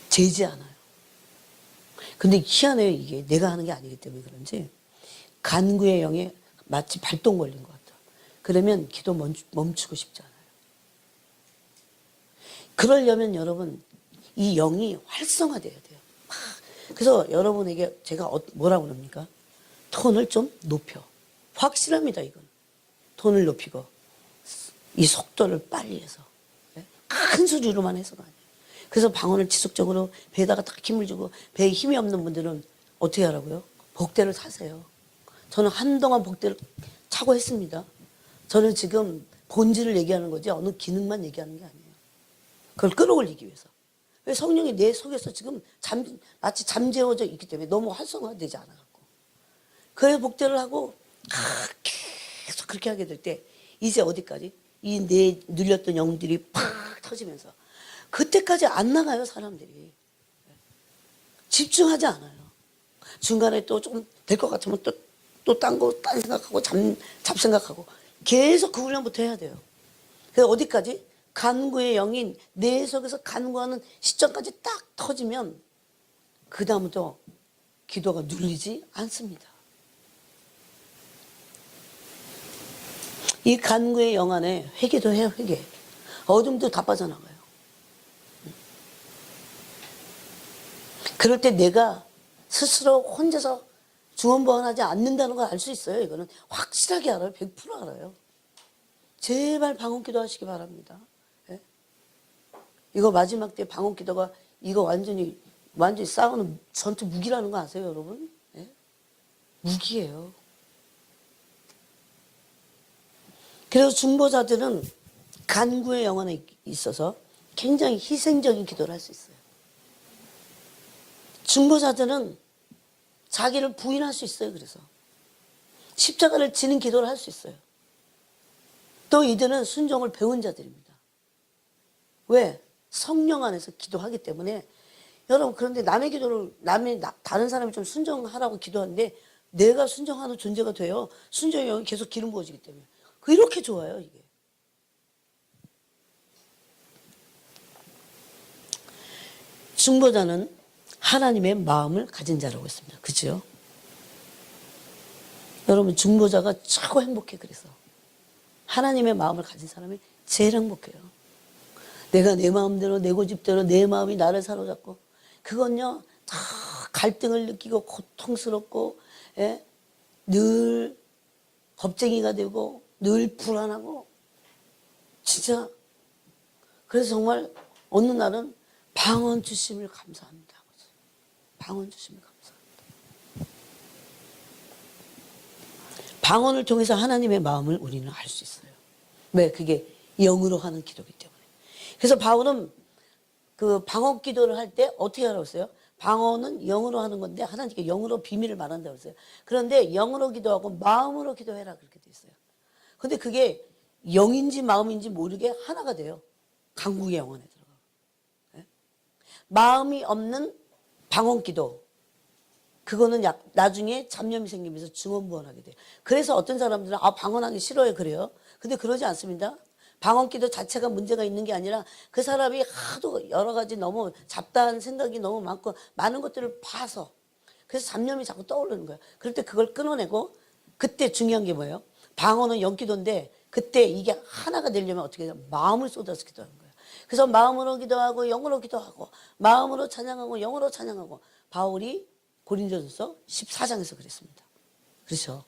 재지 않아요. 근데 희한해요. 이게 내가 하는 게 아니기 때문에 그런지 간구의 영에 마치 발동 걸린 것 같아. 그러면 기도 멈추고 싶지 않아요. 그러려면 여러분 이 영이 활성화돼야 돼요. 그래서 여러분에게 제가 뭐라고 그럽니까? 톤을 좀 높여. 확실합니다. 이건. 톤을 높이고 이 속도를 빨리 해서 큰 소리로만 해서가 아니에요. 그래서 방언을 지속적으로 배에다가 딱 힘을 주고 배에 힘이 없는 분들은 어떻게 하라고요? 복대를 사세요. 저는 한동안 복대를 차고 했습니다. 저는 지금 본질을 얘기하는 거지 어느 기능만 얘기하는 게 아니에요. 그걸 끌어올리기 위해서. 왜 성령이 내 속에서 지금 마치 잠재워져 있기 때문에 너무 활성화되지 않아갖고. 그래서 복대를 하고 계속 그렇게 하게 될 때 이제 어디까지? 이 내 눌렸던 영들이 팍 터지면서 그때까지 안 나가요. 사람들이. 집중하지 않아요. 중간에 또 좀 될 것 같으면 또 딴 생각하고 잡생각하고 계속 그 훈련부터 해야 돼요. 그래서 어디까지? 간구의 영인 내 속에서 간구하는 시점까지 딱 터지면 그 다음부터 기도가 눌리지 않습니다. 이 간구의 영 안에 회개도 해요. 회개. 어둠도 다 빠져나가요. 그럴 때 내가 스스로 혼자서 중언부언하지 않는다는 걸 알 수 있어요. 이거는 확실하게 알아요. 100% 알아요. 제발 방언기도 하시기 바랍니다. 예? 이거 마지막 때 방언기도가 이거 완전히 싸우는 전투 무기라는 거 아세요, 여러분? 예? 무기예요. 그래서 중보자들은 간구의 영혼에 있어서 굉장히 희생적인 기도를 할 수 있어요. 중보자들은 자기를 부인할 수 있어요. 그래서 십자가를 지는 기도를 할 수 있어요. 또 이들은 순종을 배운 자들입니다. 왜? 성령 안에서 기도하기 때문에. 여러분, 그런데 남의 기도를 다른 사람이 좀 순종하라고 기도하는데 내가 순종하는 존재가 돼요. 순종의 영이 계속 기름 부어지기 때문에. 이렇게 좋아요, 이게. 중보자는 하나님의 마음을 가진 자라고 했습니다. 그죠? 여러분, 중보자가 최고 행복해. 그래서 하나님의 마음을 가진 사람이 제일 행복해요. 내가 내 마음대로, 내 고집대로 내 마음이 나를 사로잡고, 그건요 다 갈등을 느끼고 고통스럽고, 예? 늘 겁쟁이가 되고 늘 불안하고, 진짜. 그래서 정말 어느 날은 방언 주심을 감사합니다. 방언 주심을 감사합니다. 방언을 통해서 하나님의 마음을 우리는 알 수 있어요. 왜? 그게 영으로 하는 기도이기 때문에. 그래서 바울은 그 방언 기도를 할 때 어떻게 하라고 했어요? 방언은 영으로 하는 건데 하나님께 영으로 비밀을 말한다고 했어요. 그런데 영으로 기도하고 마음으로 기도해라, 그렇게 돼 있어요. 근데 그게 영인지 마음인지 모르게 하나가 돼요. 간구의 영혼에 들어가고. 네? 마음이 없는 방언 기도, 그거는 나중에 잡념이 생기면서 증언부언하게 돼요. 그래서 어떤 사람들은 방언하기 싫어요, 그래요. 근데 그러지 않습니다. 방언 기도 자체가 문제가 있는 게 아니라 그 사람이 하도 여러 가지 너무 잡다한 생각이 너무 많고 많은 것들을 봐서, 그래서 잡념이 자꾸 떠오르는 거예요. 그럴 때 그걸 끊어내고, 그때 중요한 게 뭐예요? 방언은 영기도인데 그때 이게 하나가 되려면 어떻게 해요? 마음을 쏟아서 기도하는 거예요. 그래서 마음으로 기도하고 영으로 기도하고 마음으로 찬양하고 영으로 찬양하고, 바울이 고린도전서 14장에서 그랬습니다. 그렇죠?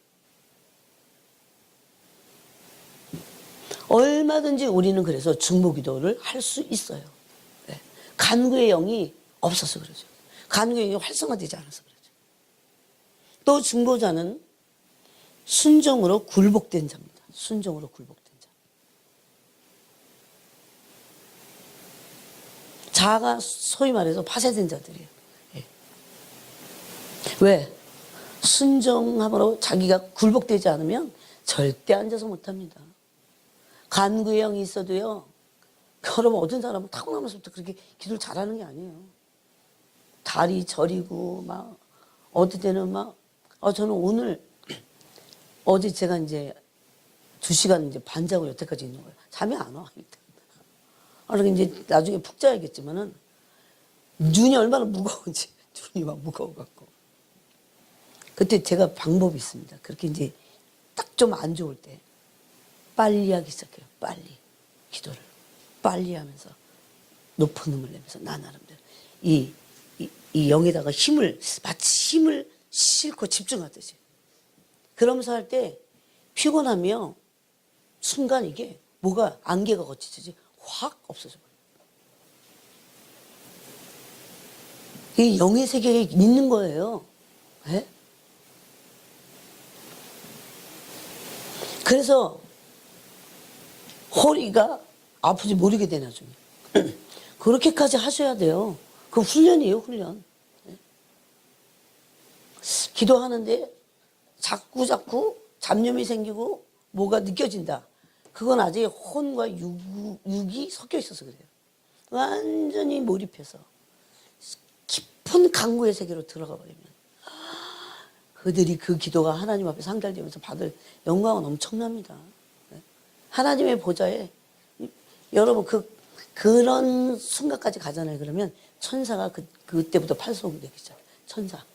얼마든지 우리는 그래서 중보기도를 할 수 있어요. 네. 간구의 영이 없어서 그러죠. 간구의 영이 활성화되지 않아서 그러죠. 또 중보자는 순종으로 굴복된 자입니다. 순종으로 굴복된 자. 자아가 소위 말해서 파쇄된 자들이에요. 네. 왜? 순종함으로 자기가 굴복되지 않으면 절대 앉아서 못합니다. 간구의 영이 있어도요, 여러분, 어떤 사람은 타고나면서부터 그렇게 기도를 잘하는 게 아니에요. 다리 저리고 막 어떨 때는 막 저는 어제 제가 이제 2시간 이제 반 자고 여태까지 있는 거예요. 잠이 안 와. 그러니까 이제 나중에 푹 자야겠지만은 눈이 얼마나 무거운지, 눈이 막 무거워갖고. 그때 제가 방법이 있습니다. 그렇게 이제 딱 좀 안 좋을 때 빨리 하기 시작해요. 빨리 기도를 빨리 하면서 높은 음을 내면서 나 나름대로 이 영에다가 마치 힘을 싣고 집중하듯이 그러면서 할 때 피곤하면 순간 이게 뭐가 안개가 거치듯이 확 없어져 버려요. 이게 영의 세계에 있는 거예요. 네? 그래서 허리가 아프지 모르게 돼, 나중에. 그렇게까지 하셔야 돼요. 그 훈련이에요, 훈련. 네? 기도하는데 자꾸 잡념이 생기고 뭐가 느껴진다. 그건 아직 혼과 육이 섞여 있어서 그래요. 완전히 몰입해서 깊은 간구의 세계로 들어가 버리면 그들이 그 기도가 하나님 앞에 상달되면서 받을 영광은 엄청납니다. 하나님의 보좌에 여러분 그런 순간까지 가잖아요. 그러면 천사가 그때부터 파송되기 시작해요. 천사.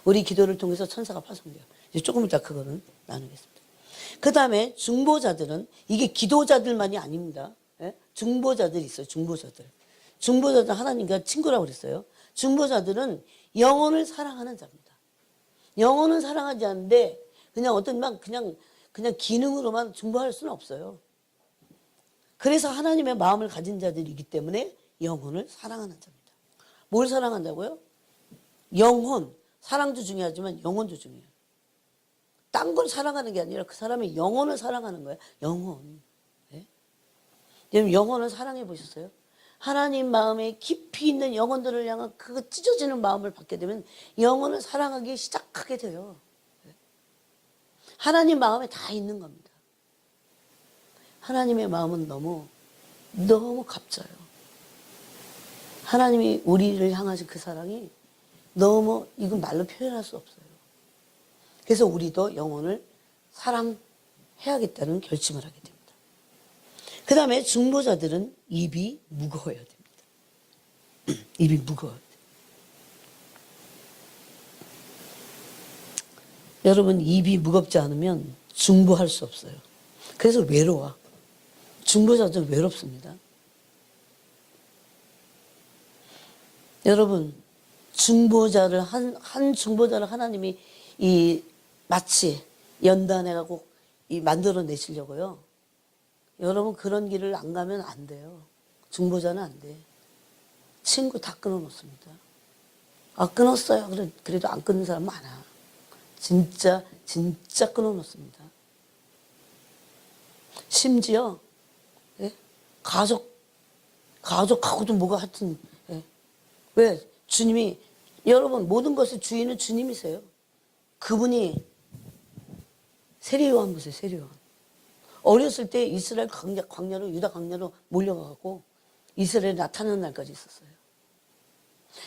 우리 기도를 통해서 천사가 파송돼요. 이제 조금 이따 그거는 나누겠습니다. 그 다음에 중보자들은 이게 기도자들만이 아닙니다. 예? 중보자들이 있어요. 중보자들 하나님과 친구라고 그랬어요. 중보자들은 영혼을 사랑하는 자입니다. 영혼은 사랑하지 않는데 그냥 그냥 기능으로만 중보할 수는 없어요. 그래서 하나님의 마음을 가진 자들이기 때문에 영혼을 사랑하는 자입니다. 뭘 사랑한다고요? 영혼. 사랑도 중요하지만 영혼도 중요해요. 딴 걸 사랑하는 게 아니라 그 사람의 영혼을 사랑하는 거예요. 영혼. 네? 여러분 영혼을 사랑해 보셨어요? 하나님 마음에 깊이 있는 영혼들을 향한 그 찢어지는 마음을 받게 되면 영혼을 사랑하기 시작하게 돼요. 하나님 마음에 다 있는 겁니다. 하나님의 마음은 너무 값져요. 하나님이 우리를 향하신 그 사랑이 너무 이건 말로 표현할 수 없어요. 그래서 우리도 영혼을 사랑해야겠다는 결심을 하게 됩니다. 그 다음에 중보자들은 입이 무거워야 됩니다. 입이 무거워야 돼요. 여러분 입이 무겁지 않으면 중보할 수 없어요. 그래서 외로워. 중보자들 외롭습니다. 여러분 중보자를 한 중보자를 하나님이 마치 연단해가고 만들어 내시려고요. 여러분 그런 길을 안 가면 안 돼요. 중보자는 안 돼. 친구 다 끊어놓습니다. 끊었어요. 그래도 안 끊는 사람 많아. 진짜 끊어놓습니다. 심지어 가족하고도 뭐가 하여튼 왜 주님이 여러분 모든 것의 주인은 주님이세요. 그분이 세례요한 보세요. 세례요한 어렸을 때 이스라엘 광야로 유다 광야로 몰려가고 이스라엘에 나타나는 날까지 있었어요.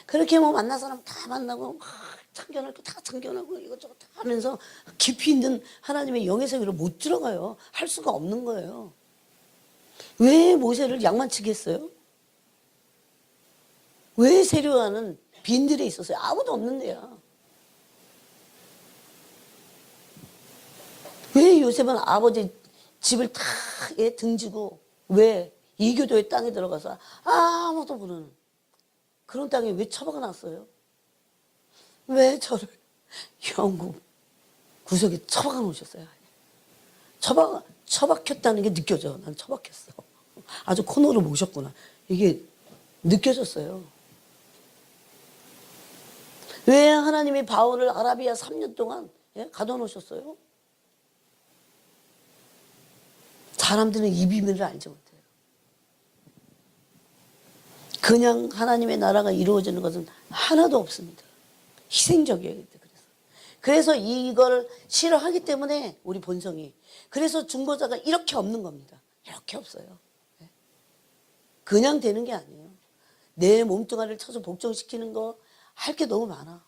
그렇게 뭐 만난 사람 다 만나고 참견하고 다 참견하고 이것저것 다 하면서 깊이 있는 하나님의 영의 세계로 못 들어가요. 할 수가 없는 거예요. 왜 모세를 양만치게 했어요? 왜 세례요한은 빈들에 있었어요? 아무도 없는 데야. 왜 요셉은 아버지 집을 다 등지고 왜 이교도의 땅에 들어가서 아무도 모르는 그런 땅에 왜 처박아 놨어요? 왜 저를 영국 구석에 처박아 놓으셨어요? 처박혔다는 게 느껴져. 난 처박혔어. 아주 코너로 모셨구나. 이게 느껴졌어요. 왜 하나님이 바울을 아라비아 3년 동안 가둬놓으셨어요? 사람들은 이 비밀을 알지 못해요. 그냥 하나님의 나라가 이루어지는 것은 하나도 없습니다. 희생적이에요. 그래서 이걸 싫어하기 때문에 우리 본성이 그래서 중보자가 이렇게 없는 겁니다. 이렇게 없어요. 그냥 되는 게 아니에요. 내 몸뚱아리를 쳐서 복종시키는 거 할 게 너무 많아.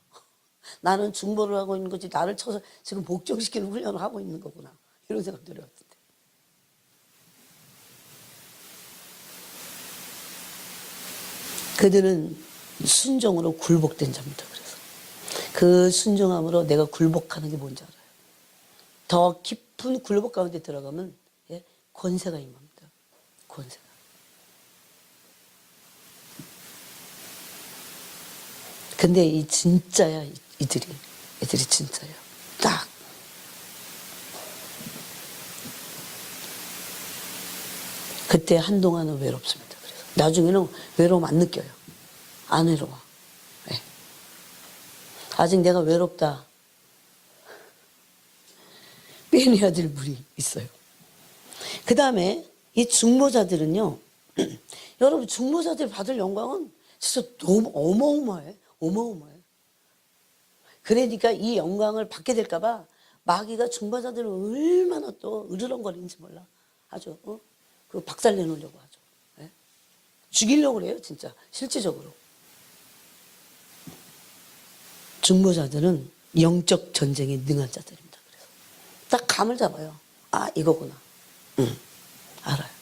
나는 중보를 하고 있는 거지 나를 쳐서 지금 복종시키는 훈련을 하고 있는 거구나. 이런 생각 들어요. 그들은 순종으로 굴복된 자입니다. 그래서 그 순종함으로 내가 굴복하는 게 뭔지 알아요. 더 깊은 굴복 가운데 들어가면 권세가 임합니다. 권세가. 근데 이 진짜야. 애들이 진짜야. 딱. 그때 한동안은 외롭습니다. 그래서 나중에는 외로움 안 느껴요. 안 외로워. 네. 아직 내가 외롭다. 빼내야 될 물이 있어요. 그 다음에 이 중보자들은요. 여러분 중보자들 받을 영광은 진짜 너무 어마어마해. 어마어마해. 그러니까 이 영광을 받게 될까 봐 마귀가 중보자들을 얼마나 또 으르렁거리는지 몰라. 아주 그 박살내놓으려고 하죠. 네? 죽이려고 그래요. 진짜 실질적으로. 중보자들은 영적 전쟁에 능한 자들입니다. 그래서 딱 감을 잡아요. 아 이거구나. 알아요.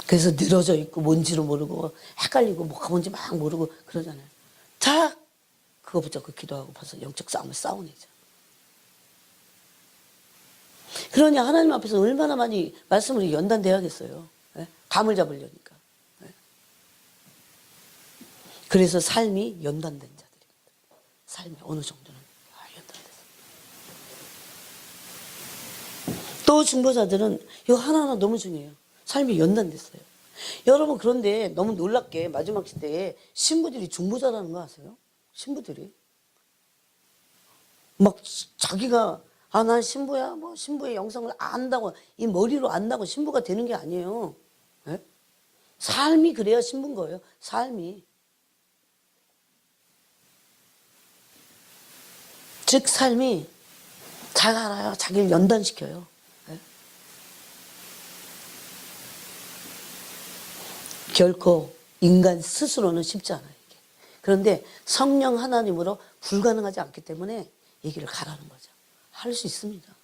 그래서 늘어져 있고 뭔지를 모르고 헷갈리고 뭐가 뭔지 막 모르고 그러잖아요. 자 그거 붙잡고 기도하고 벌써 영적 싸움을 싸우네죠. 그러니 하나님 앞에서 얼마나 많이 말씀으로 연단돼야겠어요. 네? 감을 잡으려니까. 네? 그래서 삶이 연단된 자들입니다. 삶이 어느 정도는 연단돼서. 또 중보자들은 이거 하나하나 너무 중요해요. 삶이 연단됐어요. 여러분 그런데 너무 놀랍게 마지막 시대에 신부들이 중보자라는 거 아세요? 신부들이 막 자기가 아, 난 신부야. 뭐 신부의 영성을 안다고 이 머리로 안다고 신부가 되는 게 아니에요. 네? 삶이 그래야 신부인 거예요. 삶이. 즉 삶이 잘 알아요. 자기를 연단시켜요. 네? 결코 인간 스스로는 쉽지 않아요. 이게. 그런데 성령 하나님으로 불가능하지 않기 때문에 이 길을 가라는 거죠. 할 수 있습니다.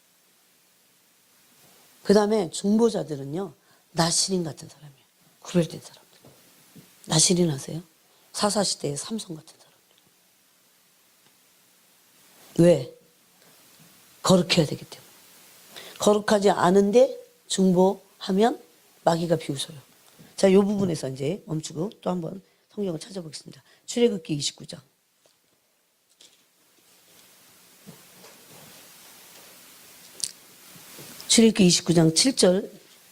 그 다음에 중보자들은요. 나시린 같은 사람이에요. 구별된 사람들. 나시린 아세요? 사사시대의 삼손 같은 사람들. 왜? 거룩해야 되기 때문에. 거룩하지 않은데 중보하면 마귀가 비웃어요. 자, 이 부분에서 이제 멈추고 또 한번 성경을 찾아보겠습니다. 출애굽기 29장. 출애굽기 29장 7절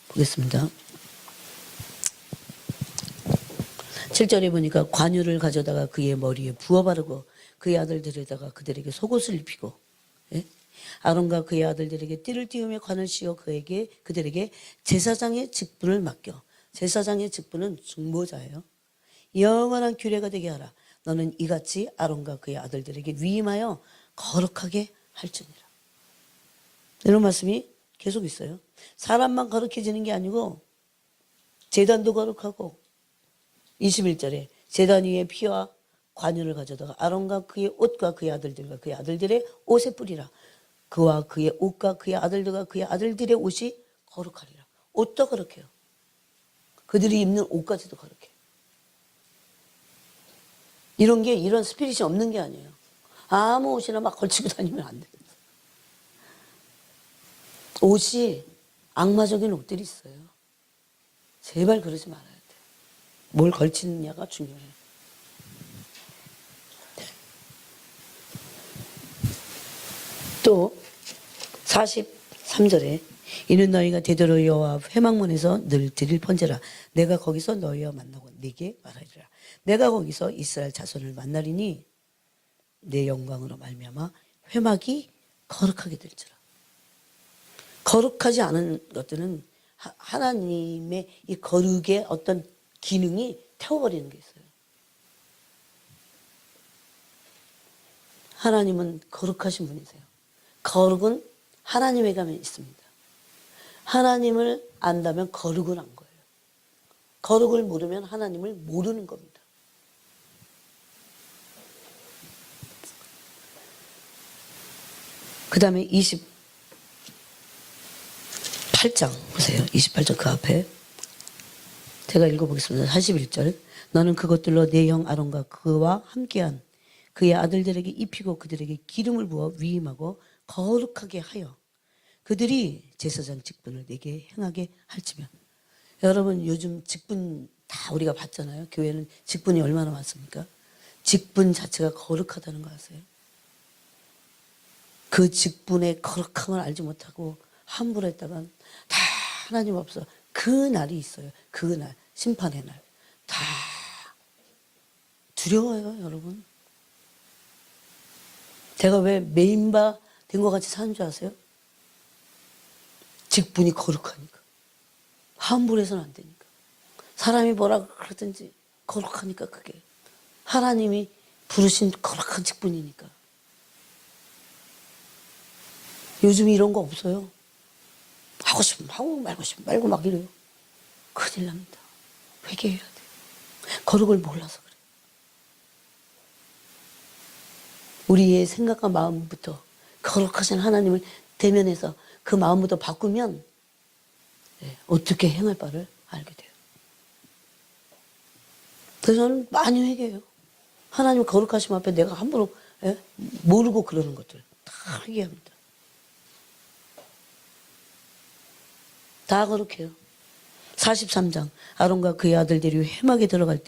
보겠습니다. 7절에 보니까 관유를 가져다가 그의 머리에 부어 바르고 그의 아들들에다가 그들에게 속옷을 입히고, 예? 아론과 그의 아들들에게 띠를 띄우며 관을 씌워 그들에게 제사장의 직분을 맡겨. 제사장의 직분은 중보자예요. 영원한 규례가 되게 하라. 너는 이같이 아론과 그의 아들들에게 위임하여 거룩하게 할지니라. 이런 말씀이 계속 있어요. 사람만 거룩해지는 게 아니고 제단도 거룩하고 21절에 제단 위에 피와 관유를 가져다가 아론과 그의 옷과 그의 아들들과 그의 아들들의 옷에 뿌리라. 그와 그의 옷과 그의 아들들과 그의 아들들의 옷이 거룩하리라. 옷도 거룩해요. 그들이 입는 옷까지도 거룩해요. 이런 스피릿이 없는 게 아니에요. 아무 옷이나 막 걸치고 다니면 안 돼요. 옷이 악마적인 옷들이 있어요. 제발 그러지 말아야 돼요. 뭘 걸치느냐가 중요해요. 또 43절에 이는 너희가 되도록 여호와 회막문에서 늘 드릴 번제라. 내가 거기서 너희와 만나고 네게 말하리라. 내가 거기서 이스라엘 자손을 만나리니 내 영광으로 말미암아 회막이 거룩하게 될지라. 거룩하지 않은 것들은 하나님의 이 거룩의 어떤 기능이 태워버리는 게 있어요. 하나님은 거룩하신 분이세요. 거룩은 하나님에 가면 있습니다. 하나님을 안다면 거룩을 안 거예요. 거룩을 모르면 하나님을 모르는 겁니다. 그 다음에 28장 보세요. 28장 그 앞에 제가 읽어보겠습니다. 41절 너는 그것들로 내 형 아론과 그와 함께한 그의 아들들에게 입히고 그들에게 기름을 부어 위임하고 거룩하게 하여 그들이 제사장 직분을 내게 행하게 할지면. 여러분 요즘 직분 다 우리가 봤잖아요. 교회는 직분이 얼마나 많습니까? 직분 자체가 거룩하다는 거 아세요? 그 직분의 거룩함을 알지 못하고 함부로 했다간 다 하나님 없어. 그 날이 있어요. 그 날, 심판의 날. 다 두려워요, 여러분. 제가 왜 메인바 된 것 같이 사는 줄 아세요? 직분이 거룩하니까. 함부로 해서는 안 되니까. 사람이 뭐라 그러든지 거룩하니까 그게. 하나님이 부르신 거룩한 직분이니까. 요즘 이런 거 없어요. 하고 싶으면 하고 말고 싶으면 말고 막 이래요. 큰일 납니다. 회개해야 돼요. 거룩을 몰라서 그래요. 우리의 생각과 마음부터 거룩하신 하나님을 대면해서 그 마음부터 바꾸면 어떻게 행할 바를 알게 돼요. 그래서 저는 많이 회개해요. 하나님 거룩하심 앞에 내가 함부로 모르고 그러는 것들 다 회개합니다. 다 거룩해요. 43장 아론과 그의 아들들이 회막에 들어갈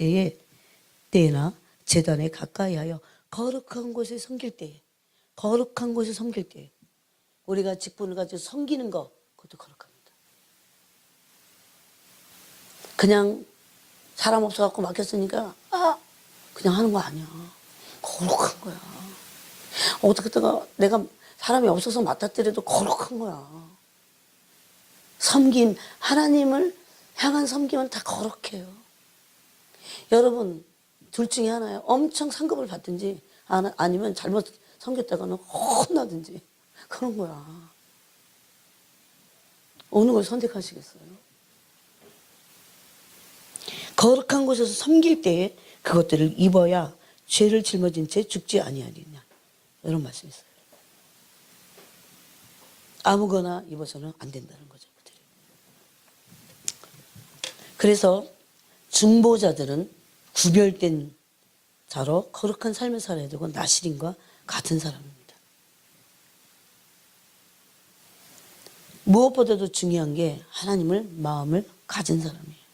때에나 제단에 가까이 하여 거룩한 곳에 섬길 때에 거룩한 곳에 섬길 때에 우리가 직분을 가지고 섬기는 거 그것도 거룩합니다. 그냥 사람 없어갖고 맡겼으니까 그냥 하는 거 아니야. 거룩한 거야. 어떻게 내가 사람이 없어서 맡았더라도 거룩한 거야. 섬김, 하나님을 향한 섬김은 다 거룩해요. 여러분, 둘 중에 하나예요. 엄청 상급을 받든지 아니면 잘못 섬겼다가는 혼나든지 그런 거야. 어느 걸 선택하시겠어요? 거룩한 곳에서 섬길 때에 그것들을 입어야 죄를 짊어진 채 죽지 아니하리냐, 이런 말씀이 있어요. 아무거나 입어서는 안 된다는 거죠. 그래서 중보자들은 구별된 자로 거룩한 삶을 살아야 되고 나실인과 같은 사람입니다. 무엇보다도 중요한 게 하나님을 마음을 가진 사람이에요.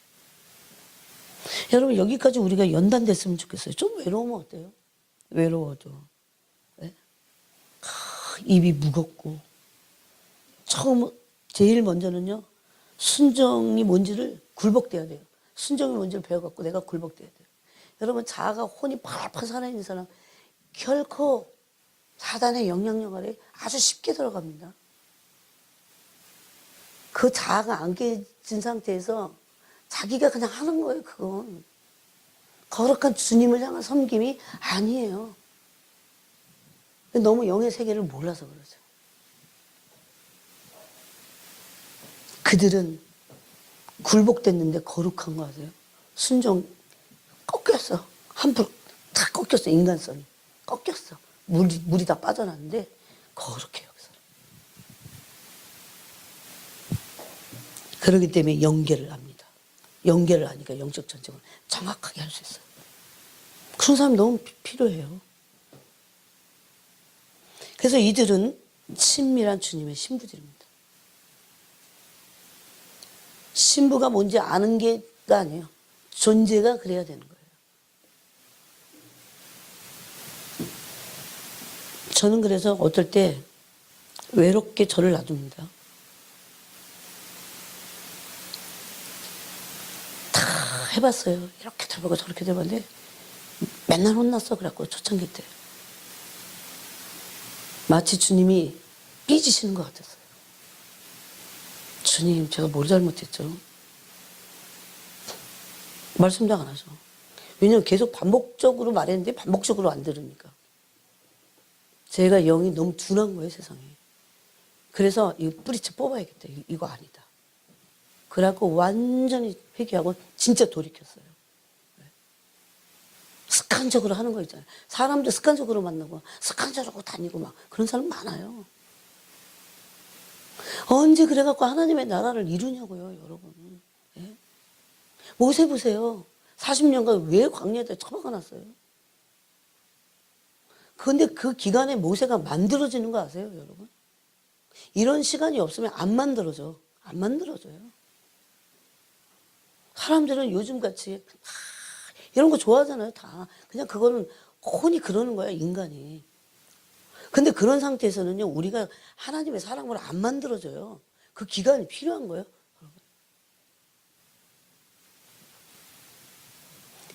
여러분, 여기까지 우리가 연단됐으면 좋겠어요. 좀 외로우면 어때요? 외로워도. 네? 입이 무겁고 제일 먼저는요, 순종이 뭔지를 굴복돼야 돼요. 순종이 뭔지를 배워갖고 내가 굴복돼야 돼요. 여러분, 자아가 혼이 팔팔 살아있는 사람 결코 사단의 영향력 아래 아주 쉽게 들어갑니다. 그 자아가 안 깨진 상태에서 자기가 그냥 하는 거예요. 그건 거룩한 주님을 향한 섬김이 아니에요. 너무 영의 세계를 몰라서 그러죠. 그들은 굴복됐는데 거룩한 거 아세요? 순종 꺾였어. 함부로 다 꺾였어. 인간성이 꺾였어. 물이 다 빠져나왔는데 거룩해요. 그 사람. 그렇기 때문에 연계를 합니다. 연계를 하니까 영적 전쟁을 정확하게 할 수 있어요. 그런 사람이 너무 필요해요. 그래서 이들은 친밀한 주님의 신부들입니다. 신부가 뭔지 아는 게가 아니에요. 존재가 그래야 되는 거예요. 저는 그래서 어떨 때 외롭게 저를 놔둡니다. 다 해봤어요. 이렇게 해보고 저렇게 해봤는데 맨날 혼났어. 그래갖고 초창기 때 마치 주님이 삐지시는 것 같았어요. 주님, 제가 뭘 잘못했죠? 말씀도 안 하죠. 왜냐면 계속 반복적으로 말했는데 반복적으로 안 들으니까. 제가 영이 너무 둔한 거예요, 세상에. 그래서 이거 뿌리채 뽑아야겠다. 이거 아니다. 그래갖고 완전히 회개하고 진짜 돌이켰어요. 습관적으로 하는 거 있잖아요. 사람도 습관적으로 만나고 습관적으로 다니고 막 그런 사람 많아요. 언제 그래갖고 하나님의 나라를 이루냐고요, 여러분. 예? 모세 보세요. 40년간 왜 광야에다 처박아놨어요? 그런데 그 기간에 모세가 만들어지는 거 아세요, 여러분? 이런 시간이 없으면 안 만들어져. 안 만들어져요. 사람들은 요즘같이 이런 거 좋아하잖아요, 다. 그냥 그거는 혼이 그러는 거야, 인간이. 근데 그런 상태에서는요, 우리가 하나님의 사랑으로 안 만들어져요. 그 기간이 필요한 거예요.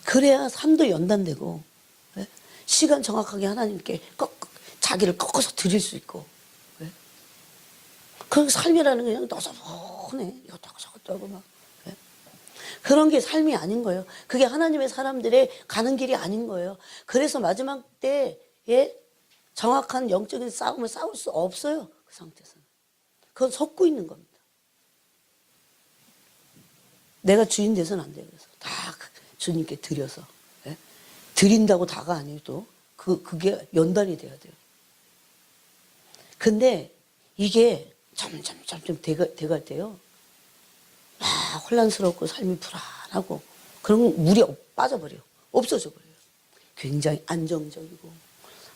그래야 삶도 연단되고, 예? 시간 정확하게 하나님께 자기를 꺾어서 드릴 수 있고, 예? 그 삶이라는 게 그냥 너저분해. 이것도 저것도 하고 막. 예? 그런 게 삶이 아닌 거예요. 그게 하나님의 사람들의 가는 길이 아닌 거예요. 그래서 마지막 때에 정확한 영적인 싸움을 싸울 수 없어요. 그 상태에서는. 그건 섞고 있는 겁니다. 내가 주인 돼서는 안 돼요. 그래서 다 주님께 드려서. 예? 드린다고 다가 아니에요. 또 그게 연단이 돼야 돼요. 근데 이게 점점 돼갈 때요. 막 혼란스럽고 삶이 불안하고 그런 물이 빠져버려요. 없어져 버려요. 굉장히 안정적이고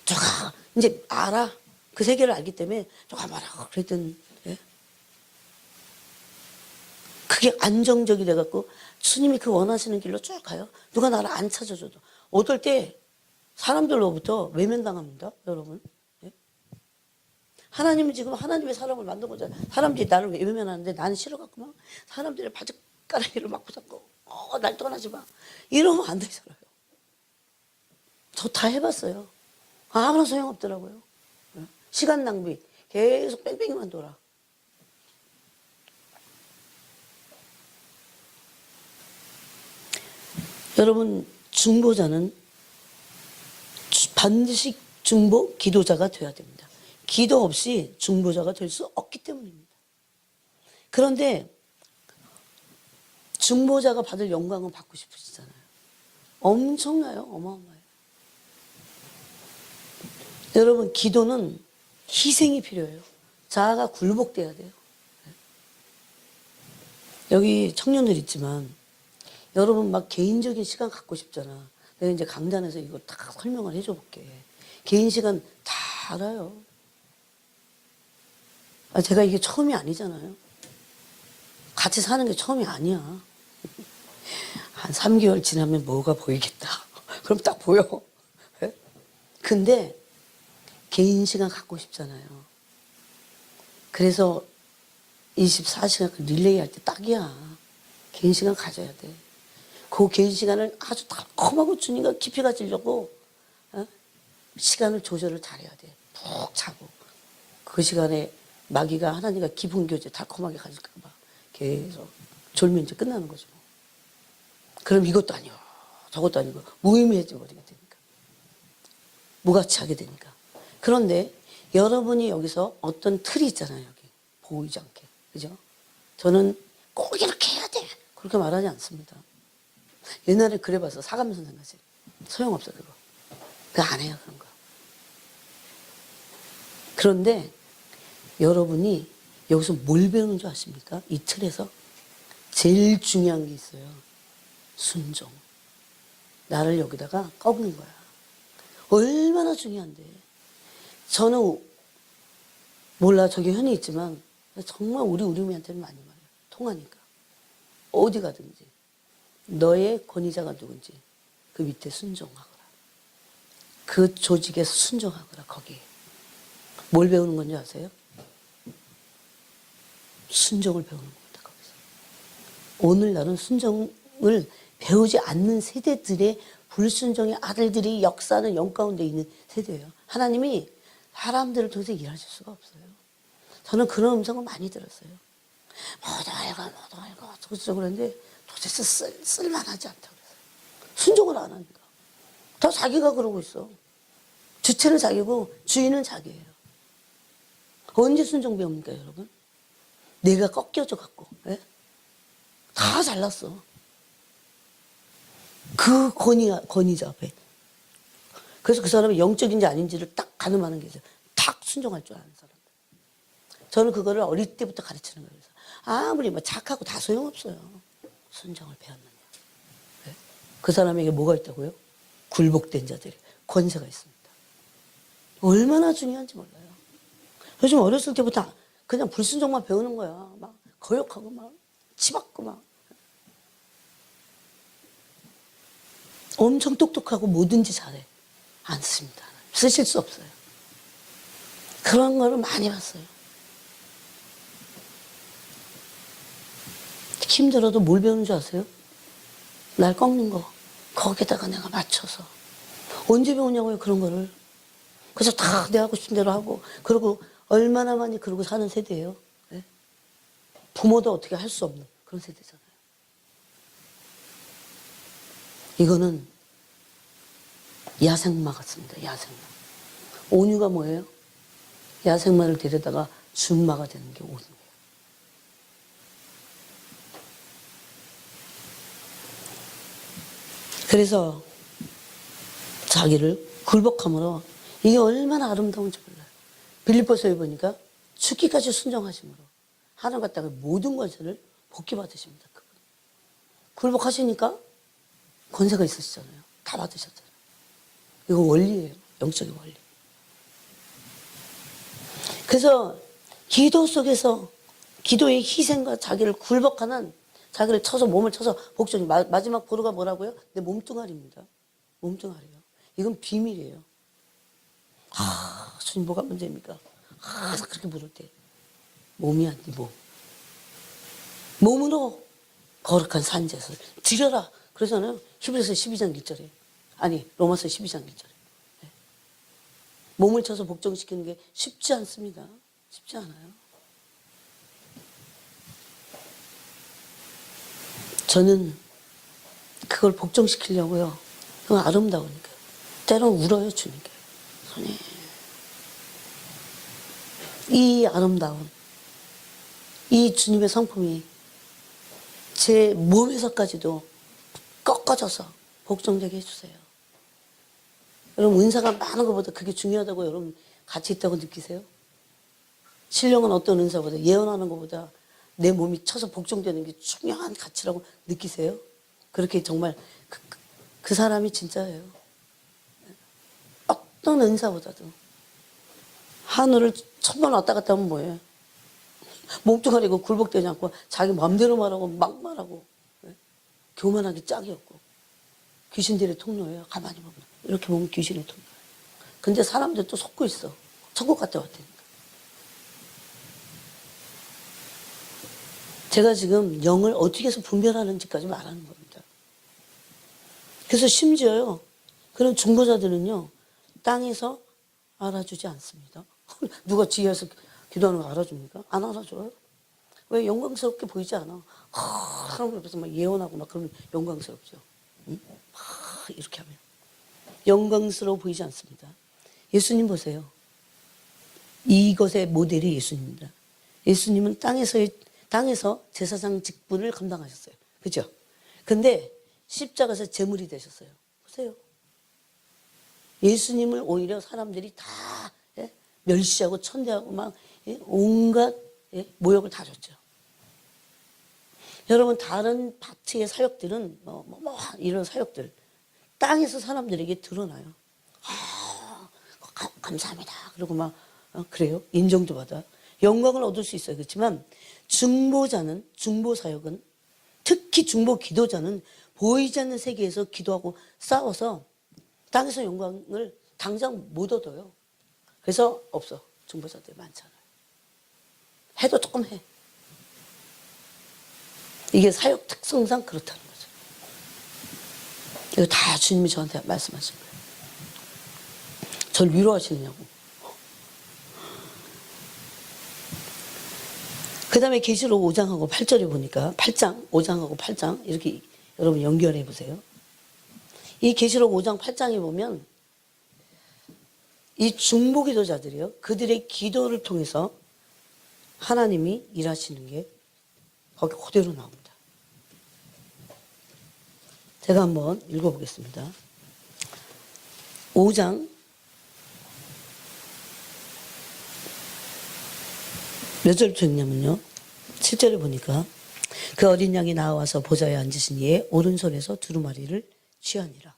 누가 이제 알아. 그 세계를 알기 때문에 누가 뭐라고 그랬든 예? 그게 안정적이 돼갖고 주님이 그 원하시는 길로 쭉 가요. 누가 나를 안 찾아줘도. 어떨 때 사람들로부터 외면당합니다. 여러분. 예? 하나님은 지금 하나님의 사람을 만들고자 사람들이 나를 외면하는데 나는 싫어갖고 막 사람들의 바짓가랑이를 막고 잡고 날 떠나지 마. 이러면 안 되잖아요. 저 다 해봤어요. 아무런 소용없더라고요. 예? 시간 낭비. 계속 뺑뺑이만 돌아. 여러분, 중보자는 반드시 중보 기도자가 되어야 됩니다. 기도 없이 중보자가 될 수 없기 때문입니다. 그런데 중보자가 받을 영광은 받고 싶으시잖아요. 엄청나요. 어마어마해요. 여러분, 기도는 희생이 필요해요. 자아가 굴복돼야 돼요. 여기 청년들 있지만 여러분 막 개인적인 시간 갖고 싶잖아. 내가 이제 강단에서 이거 다 설명을 해줘 볼게. 개인 시간 다 알아요. 제가 이게 처음이 아니잖아요. 같이 사는 게 처음이 아니야. 한 3개월 지나면 뭐가 보이겠다. 그럼 딱 보여. 근데 개인 시간 갖고 싶잖아요. 그래서 24시간 릴레이 할 때 딱이야. 개인 시간 가져야 돼. 그 개인 시간을 아주 달콤하고 주님과 깊이 가지려고 시간을 조절을 잘해야 돼. 푹 자고. 그 시간에 마귀가 하나님과 기분 교제 달콤하게 가질까 봐 계속 졸면 이제 끝나는 거죠. 그럼 이것도 아니요. 저것도 아니고 무의미해져 버리게 되니까. 무같이 하게 되니까. 그런데 여러분이 여기서 어떤 틀이 있잖아요. 여기. 보이지 않게. 그죠? 저는 꼭 이렇게 해야 돼. 그렇게 말하지 않습니다. 옛날에 그래봐서 사감 선생 같이. 소용없어 그거. 그거 안 해요 그런 거. 그런데 여러분이 여기서 뭘 배우는 줄 아십니까? 이 틀에서 제일 중요한 게 있어요. 순종. 나를 여기다가 꺾는 거야. 얼마나 중요한데. 저는 몰라 저기 현이 있지만 정말 우리 우리미한테는 많이 말해요. 통하니까. 어디 가든지 너의 권위자가 누군지 그 밑에 순종하거라. 그 조직에서 순종하거라. 거기에. 뭘 배우는 건지 아세요? 순종을 배우는 겁니다. 거기서. 오늘날은 순종을 배우지 않는 세대들의 불순종의 아들들이 역사하는 영 가운데 있는 세대예요. 하나님이 사람들을 통해서 일하실 수가 없어요. 저는 그런 음성을 많이 들었어요. 모두 알고 어쩌고 그랬는데 도대체 쓸만하지 않다고 그랬어요. 순종을 안 하니까. 다 자기가 그러고 있어. 주체는 자기고 주인은 자기예요. 언제 순종 배웁니까 여러분? 내가 꺾여져 갖고 예? 다 잘났어. 그 권위자 앞에. 그래서 그 사람이 영적인지 아닌지를 딱 가늠하는 게 있어요. 딱 순종할 줄 아는 사람들. 저는 그거를 어릴 때부터 가르치는 거예요. 그래서 아무리 뭐 착하고 다 소용없어요. 순종을 배웠느냐. 네? 그 사람에게 뭐가 있다고요? 굴복된 자들이 권세가 있습니다. 얼마나 중요한지 몰라요. 요즘 어렸을 때부터 그냥 불순종만 배우는 거야. 막 거역하고 막 치받고 막. 엄청 똑똑하고 뭐든지 잘해. 안 씁니다. 쓰실 수 없어요. 그런 거를 많이 봤어요. 힘들어도 뭘 배우는 줄 아세요? 날 꺾는 거. 거기다가 내가 맞춰서. 언제 배우냐고요, 그런 거를. 그래서 다 내 하고 싶은 대로 하고, 그리고 얼마나 많이 그러고 사는 세대예요. 네? 부모도 어떻게 할 수 없는 그런 세대잖아요. 이거는 야생마 같습니다. 야생마. 온유가 뭐예요? 야생마를 데려다가 준마가 되는 게 온유예요. 그래서 자기를 굴복함으로 이게 얼마나 아름다운지 몰라요. 빌립보서에 보니까 죽기까지 순종하심으로 하나님과 땅의 모든 권세를 복귀받으십니다. 그분. 굴복하시니까 권세가 있으시잖아요. 다 받으셨잖아요. 이거 원리예요. 영적인 원리. 그래서 기도 속에서 기도의 희생과 자기를 굴복하는 자기를 쳐서 몸을 쳐서 복종이 마지막 보루가 뭐라고요? 내 몸뚱아리입니다. 몸뚱아리요. 이건 비밀이에요. 주님 뭐가 문제입니까? 그렇게 물을 때 몸이 안 돼, 몸. 몸으로 거룩한 산제를 드려라. 그러잖아요. 히브리서 12장 1절에. 아니 로마서 12장 1절에. 몸을 쳐서 복종시키는 게 쉽지 않습니다. 쉽지 않아요. 저는 그걸 복종시키려고요. 그건 아름다우니까. 때로는 울어요, 주님께. 손에. 이 아름다운, 이 주님의 성품이 제 몸에서까지도 꺾어져서 복종되게 해주세요. 여러분, 은사가 많은 것보다 그게 중요하다고 여러분 가치 있다고 느끼세요? 신령은 어떤 은사보다, 예언하는 것보다 내 몸이 쳐서 복종되는 게 중요한 가치라고 느끼세요? 그렇게 정말 그 사람이 진짜예요. 어떤 은사보다도. 하늘을 1000번 왔다 갔다 하면 뭐예요? 몸뚱아리고 굴복되지 않고 자기 마음대로 말하고 막 말하고, 교만하기 짝이 없고 귀신들의 통로예요. 가만히 보면 이렇게 보면 귀신의 통로예요. 근데 사람들 또 속고 있어. 천국 갔다 왔다니까. 제가 지금 영을 어떻게 해서 분별하는지까지 말하는 겁니다. 그래서 심지어요, 그런 중보자들은요, 땅에서 알아주지 않습니다. 누가 지혜에서 기도하는 거 알아줍니까? 안 알아줘요. 왜? 영광스럽게 보이지 않아. 하나님 옆에서 막 예언하고 막 그러면 영광스럽죠. 응? 이렇게 하면 영광스러워 보이지 않습니다. 예수님 보세요. 이것의 모델이 예수님입니다. 예수님은 땅에서 제사장 직분을 감당하셨어요. 그죠? 근데 십자가에서 제물이 되셨어요. 보세요. 예수님을 오히려 사람들이 다 멸시하고 천대하고 막 온갖 모욕을 다 줬죠. 여러분, 다른 파트의 사역들은 이런 사역들 땅에서 사람들에게 드러나요. 감사합니다. 그리고 막 그래요. 인정도 받아. 영광을 얻을 수 있어요. 그렇지만 중보 사역은, 특히 중보 기도자는 보이지 않는 세계에서 기도하고 싸워서 땅에서 영광을 당장 못 얻어요. 그래서 없어. 중보자들 많잖아요. 해도 조금 해. 이게 사역 특성상 그렇다는 거죠. 이거 다 주님이 저한테 말씀하신 거예요. 저를 위로하시느냐고. 그 다음에 계시록 5장하고 8절에 보니까 5장하고 8장 이렇게 여러분 연결해 보세요. 이 계시록 5장 8장에 보면 이 중보 기도자들이요, 그들의 기도를 통해서 하나님이 일하시는 게 거기 그대로 나옵니다. 제가 한번 읽어보겠습니다. 5장 몇 절부터 읽냐면요, 7절에 보니까 그 어린 양이 나와서 보좌에 앉으신 이에 오른손에서 두루마리를 취하니라.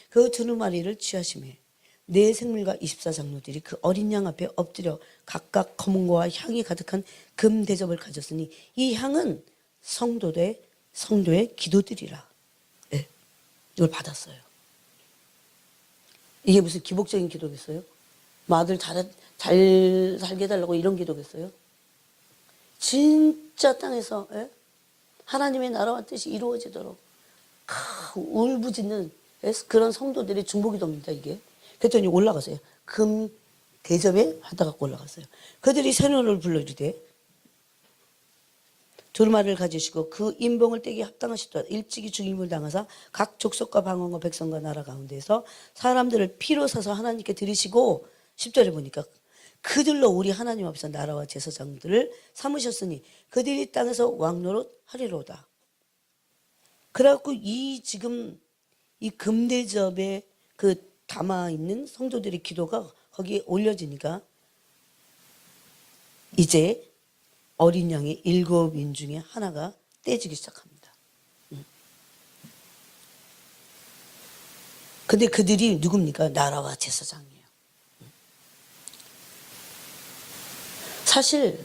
그 두루마리를 취하심에 네 생물과 24장로들이 그 어린 양 앞에 엎드려 각각 검은고와 향이 가득한 금 대접을 가졌으니 이 향은 성도의 기도들이라. 네, 이걸 받았어요. 이게 무슨 기복적인 기도겠어요? 아들 잘 살게 해달라고 이런 기도겠어요? 진짜 땅에서 하나님의 나라와 뜻이 이루어지도록 울부짖는 그런 성도들의 중보기도입니다. 이게. 그랬더니 올라가서요, 금 대접에 받아 갖고 올라갔어요. 그들이 새노를 불러 이르되 두루마리를 가지시고 그 인봉을 떼기 합당하시도다. 일찍이 죽임을 당하사 각 족속과 방언과 백성과 나라 가운데서 사람들을 피로 사서 하나님께 드리시고, 10절에 보니까 그들로 우리 하나님 앞에서 나라와 제사장들을 삼으셨으니 그들이 땅에서 왕노릇 하리로다. 그래갖고 지금 이 금대접에 그 담아 있는 성도들의 기도가 거기에 올려지니까 이제 어린 양의 7인 중에 하나가 떼지기 시작합니다. 근데 그들이 누굽니까? 나라와 제사장이에요. 사실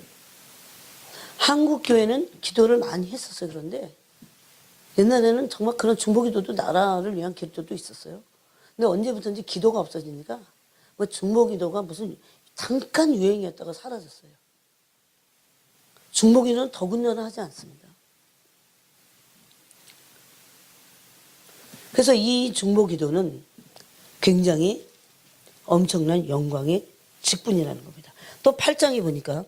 한국 교회는 기도를 많이 했었어요. 그런데 옛날에는 정말 그런 중보기도도 나라를 위한 기도도 있었어요. 근데 언제부터인지 기도가 없어지니까 뭐 중보기도가 무슨 잠깐 유행이었다가 사라졌어요. 중보기도는 더군다나 하지 않습니다. 그래서 이 중보기도는 굉장히 엄청난 영광의 직분이라는 겁니다. 또 8장에 보니까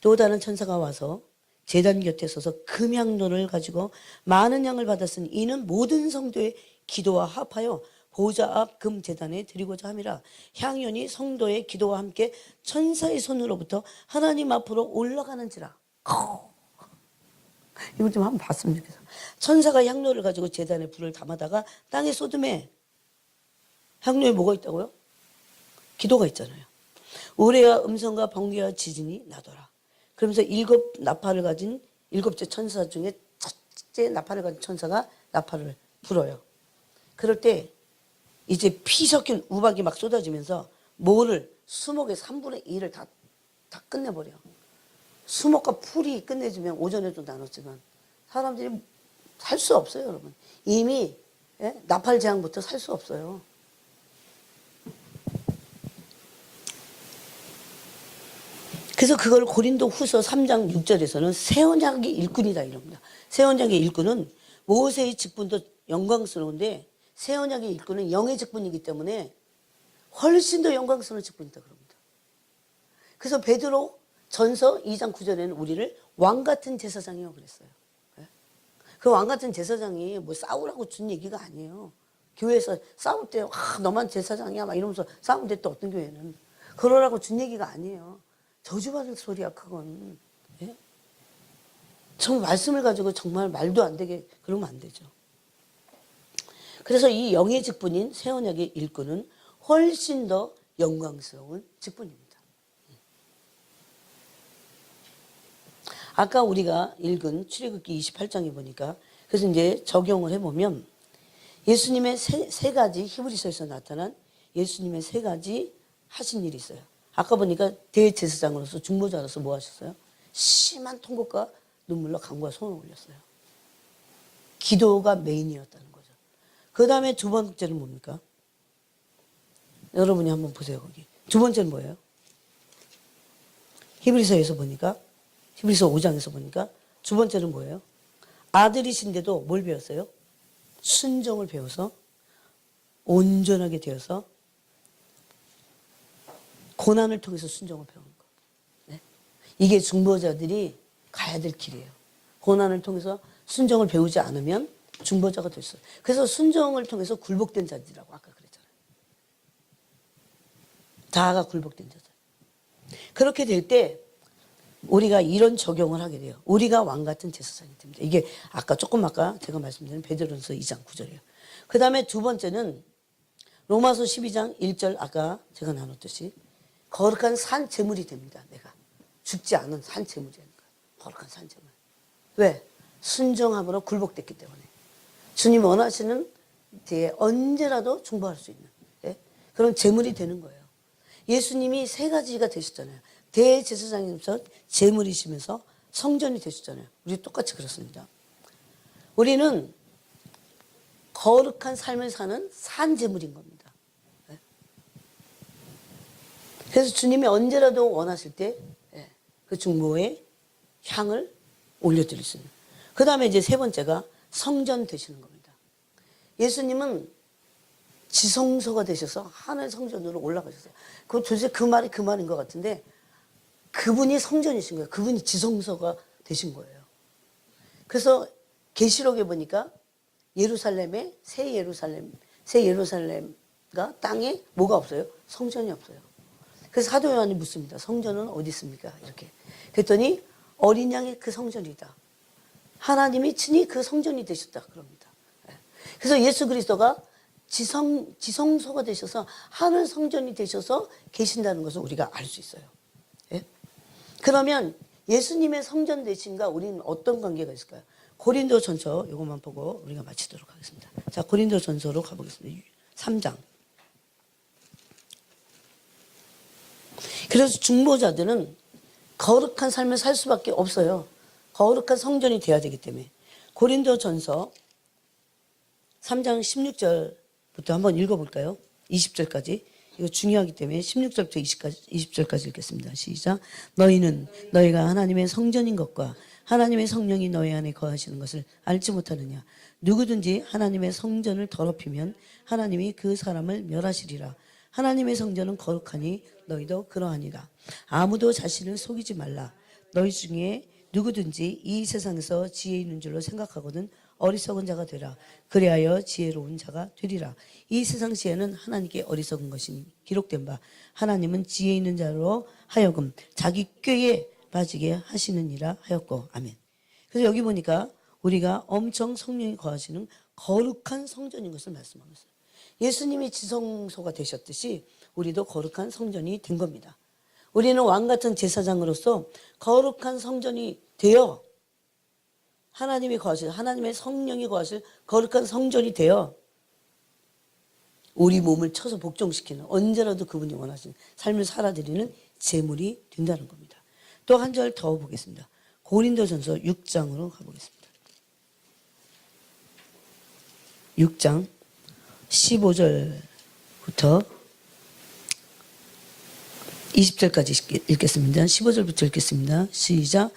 또 다른 천사가 와서 제단 곁에 서서 금향로를 가지고 많은 양을 받았으니 이는 모든 성도의 기도와 합하여 보좌 앞 금 제단에 드리고자 함이라. 향연이 성도의 기도와 함께 천사의 손으로부터 하나님 앞으로 올라가는지라. 이거 좀 한번 봤으면 좋겠어. 천사가 향로를 가지고 제단에 불을 담아다가 땅에 쏟음에 향로에 뭐가 있다고요? 기도가 있잖아요. 우레와 음성과 번개와 지진이 나더라. 그러면서 7나팔을 가진 7째 천사 중에 첫째 나팔을 가진 천사가 나팔을 불어요. 그럴 때 이제 피 섞인 우박이 막 쏟아지면서 모를 수목의 3분의 1을 다 끝내버려. 수목과 풀이 끝내주면 오전에도 나눴지만 사람들이 살 수 없어요, 여러분. 이미 나팔 재앙부터 살 수 없어요. 그래서 그걸 고린도 후서 3장 6절에서는 새 언약의 일꾼이다 이럽니다. 새 언약의 일꾼은 모세의 직분도 영광스러운데 새 언약의 일꾼은 영의 직분이기 때문에 훨씬 더 영광스러운 직분이다 그럽니다. 그래서 베드로 전서 2장 9절에는 우리를 왕같은 제사장이라고 그랬어요. 그 왕같은 제사장이 뭐 싸우라고 준 얘기가 아니에요. 교회에서 싸울 때 너만 제사장이야 막 이러면서 싸우는데 또 어떤 교회는 그러라고 준 얘기가 아니에요. 저주받을 소리야 그건. 예? 정말 말씀을 가지고 정말 말도 안 되게 그러면 안 되죠. 그래서 이 영의 직분인 새 언약의 일꾼은 훨씬 더 영광스러운 직분입니다. 아까 우리가 읽은 출애굽기 28장에 보니까 그래서 이제 적용을 해보면 예수님의 세 가지 히브리서에서 나타난 예수님의 세 가지 하신 일이 있어요. 아까 보니까 대제사장으로서 중보자로서 뭐 하셨어요? 심한 통곡과 눈물로 강과 손을 올렸어요. 기도가 메인이었다는 거죠. 그 다음에 두 번째는 뭡니까? 여러분이 한번 보세요 거기. 두 번째는 뭐예요? 히브리서에서 보니까 히브리서 5장에서 보니까 두 번째는 뭐예요? 아들이신데도 뭘 배웠어요? 순종을 배워서 온전하게 되어서 고난을 통해서 순종을 배우는 거. 네? 이게 중보자들이 가야 될 길이에요. 고난을 통해서 순종을 배우지 않으면 중보자가 될 수 없어요. 그래서 순종을 통해서 굴복된 자들이라고 아까 그랬잖아요. 다가 굴복된 자들. 그렇게 될 때 우리가 이런 적용을 하게 돼요. 우리가 왕 같은 제사장이 됩니다. 이게 아까 제가 말씀드린 베드로전서 2장 9절이에요. 그 다음에 두 번째는 로마서 12장 1절 아까 제가 나눴듯이 거룩한 산 제물이 됩니다. 내가 죽지 않은 산 제물이라는 거예요. 거룩한 산 제물. 왜? 순종함으로 굴복됐기 때문에. 주님 원하시는 뒤에 언제라도 중보할 수 있는 그런 제물이 되는 거예요. 예수님이 세 가지가 되셨잖아요. 대제사장님께서 제물이시면서 성전이 되셨잖아요. 우리 똑같이 그렇습니다. 우리는 거룩한 삶을 사는 산 제물인 겁니다. 그래서 주님이 언제라도 원하실 때 그 중보의 향을 올려드릴 수 있는. 그 다음에 이제 세 번째가 성전 되시는 겁니다. 예수님은 지성소가 되셔서 하늘 성전으로 올라가셨어요. 도대체 그 말이 그 말인 것 같은데 그분이 성전이신 거예요. 그분이 지성소가 되신 거예요. 그래서 계시록에 보니까 예루살렘에 새 예루살렘과 땅에 뭐가 없어요? 성전이 없어요. 그래서 사도 요한이 묻습니다. 성전은 어디 있습니까? 이렇게. 그랬더니 어린 양이 그 성전이다. 하나님이 친히 그 성전이 되셨다. 그럽니다. 그래서 예수 그리스도가 지성소가 되셔서 하늘 성전이 되셔서 계신다는 것을 우리가 알 수 있어요. 예? 그러면 예수님의 성전 되신과 우리는 어떤 관계가 있을까요? 고린도전서 이것만 보고 우리가 마치도록 하겠습니다. 자, 고린도전서로 가보겠습니다. 3장. 그래서 중보자들은 거룩한 삶을 살 수밖에 없어요. 거룩한 성전이 돼야 되기 때문에. 고린도전서 3장 16절부터 한번 읽어볼까요? 20절까지. 이거 중요하기 때문에 16절부터 20절까지 읽겠습니다. 시작. 너희는 너희가 하나님의 성전인 것과 하나님의 성령이 너희 안에 거하시는 것을 알지 못하느냐. 누구든지 하나님의 성전을 더럽히면 하나님이 그 사람을 멸하시리라. 하나님의 성전은 거룩하니 너희도 그러하니라. 아무도 자신을 속이지 말라. 너희 중에 누구든지 이 세상에서 지혜 있는 줄로 생각하거든 어리석은 자가 되라. 그리하여 지혜로운 자가 되리라. 이 세상 지혜는 하나님께 어리석은 것이 기록된 바 하나님은 지혜 있는 자로 하여금 자기 꾀에 빠지게 하시느니라 하였고. 아멘. 그래서 여기 보니까 우리가 엄청 성령이 거하시는 거룩한 성전인 것을 말씀하고 있어요. 예수님이 지성소가 되셨듯이 우리도 거룩한 성전이 된 겁니다. 우리는 왕같은 제사장으로서 거룩한 성전이 되어 하나님이 거하실, 하나님의 성령이 거하실 거룩한 성전이 되어 우리 몸을 쳐서 복종시키는, 언제라도 그분이 원하시는 삶을 살아드리는 제물이 된다는 겁니다. 또 한 절 더 보겠습니다. 고린도전서 6장으로 가보겠습니다. 6장 15절부터 20절까지 읽겠습니다. 15절부터 읽겠습니다. 시작.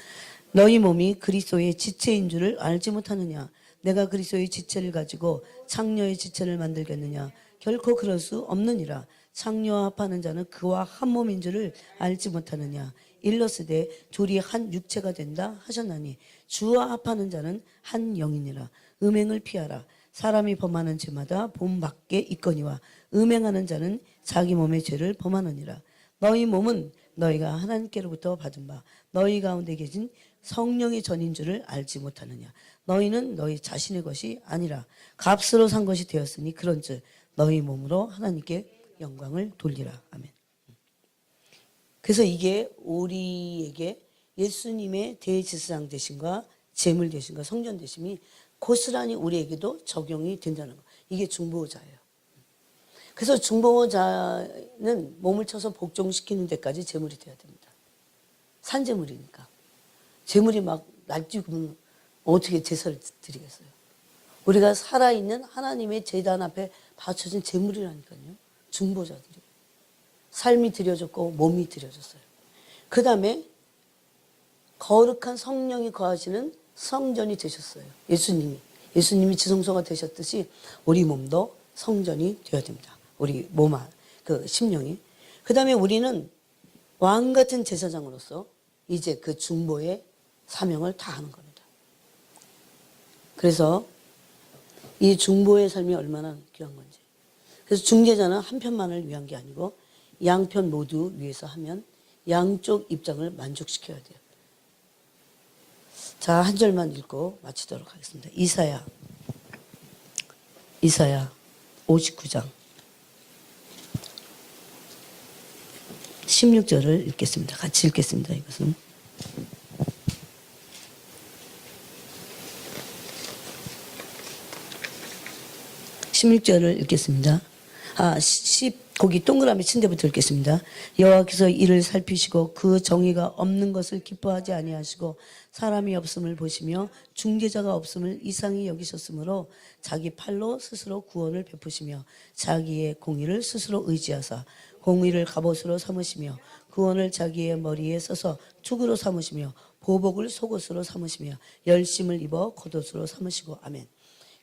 너희 몸이 그리스도의 지체인 줄을 알지 못하느냐? 내가 그리스도의 지체를 가지고 창녀의 지체를 만들겠느냐? 결코 그럴 수 없느니라. 창녀와 합하는 자는 그와 한 몸인 줄을 알지 못하느냐? 일러스되 둘이 한 육체가 된다 하셨나니 주와 합하는 자는 한 영이니라. 음행을 피하라. 사람이 범하는 죄마다 본밖에 있거니와 음행하는 자는 자기 몸의 죄를 범하느니라. 너희 몸은 너희가 하나님께로부터 받은 바 너희 가운데 계신 성령의 전인 줄을 알지 못하느냐. 너희는 너희 자신의 것이 아니라 값으로 산 것이 되었으니 그런즉 너희 몸으로 하나님께 영광을 돌리라. 아멘. 그래서 이게 우리에게 예수님의 대제사장 되심과 제물 되심과 성전 되심이 고스란히 우리에게도 적용이 된다는 거. 이게 중보자예요. 그래서 중보자는 몸을 쳐서 복종시키는 데까지 제물이 돼야 됩니다. 산제물이니까. 제물이 막 날뛰면 어떻게 제사를 드리겠어요. 우리가 살아있는 하나님의 제단 앞에 바쳐진 제물이라니까요. 중보자들이. 삶이 드려졌고 몸이 드려졌어요. 그 다음에 거룩한 성령이 거하시는 성전이 되셨어요. 예수님이 지성소가 되셨듯이 우리 몸도 성전이 되어야 됩니다. 우리 몸, 그 심령이. 그 다음에 우리는 왕 같은 제사장으로서 이제 그 중보의 사명을 다하는 겁니다. 그래서 이 중보의 삶이 얼마나 귀한 건지. 그래서 중재자는 한 편만을 위한 게 아니고 양편 모두 위해서 하면 양쪽 입장을 만족시켜야 돼요. 자, 한 절만 읽고 마치도록 하겠습니다. 이사야 59장 16절을 읽겠습니다. 같이 읽겠습니다. 이것은 16절을 읽겠습니다. 거기 동그라미 친 데부터 읽겠습니다. 여호와께서 이를 살피시고 그 정의가 없는 것을 기뻐하지 아니하시고 사람이 없음을 보시며 중재자가 없음을 이상히 여기셨으므로 자기 팔로 스스로 구원을 베푸시며 자기의 공의를 스스로 의지하사 공의를 갑옷으로 삼으시며 구원을 자기의 머리에 써서 투구로 삼으시며 보복을 속옷으로 삼으시며 열심을 입어 겉옷으로 삼으시고. 아멘.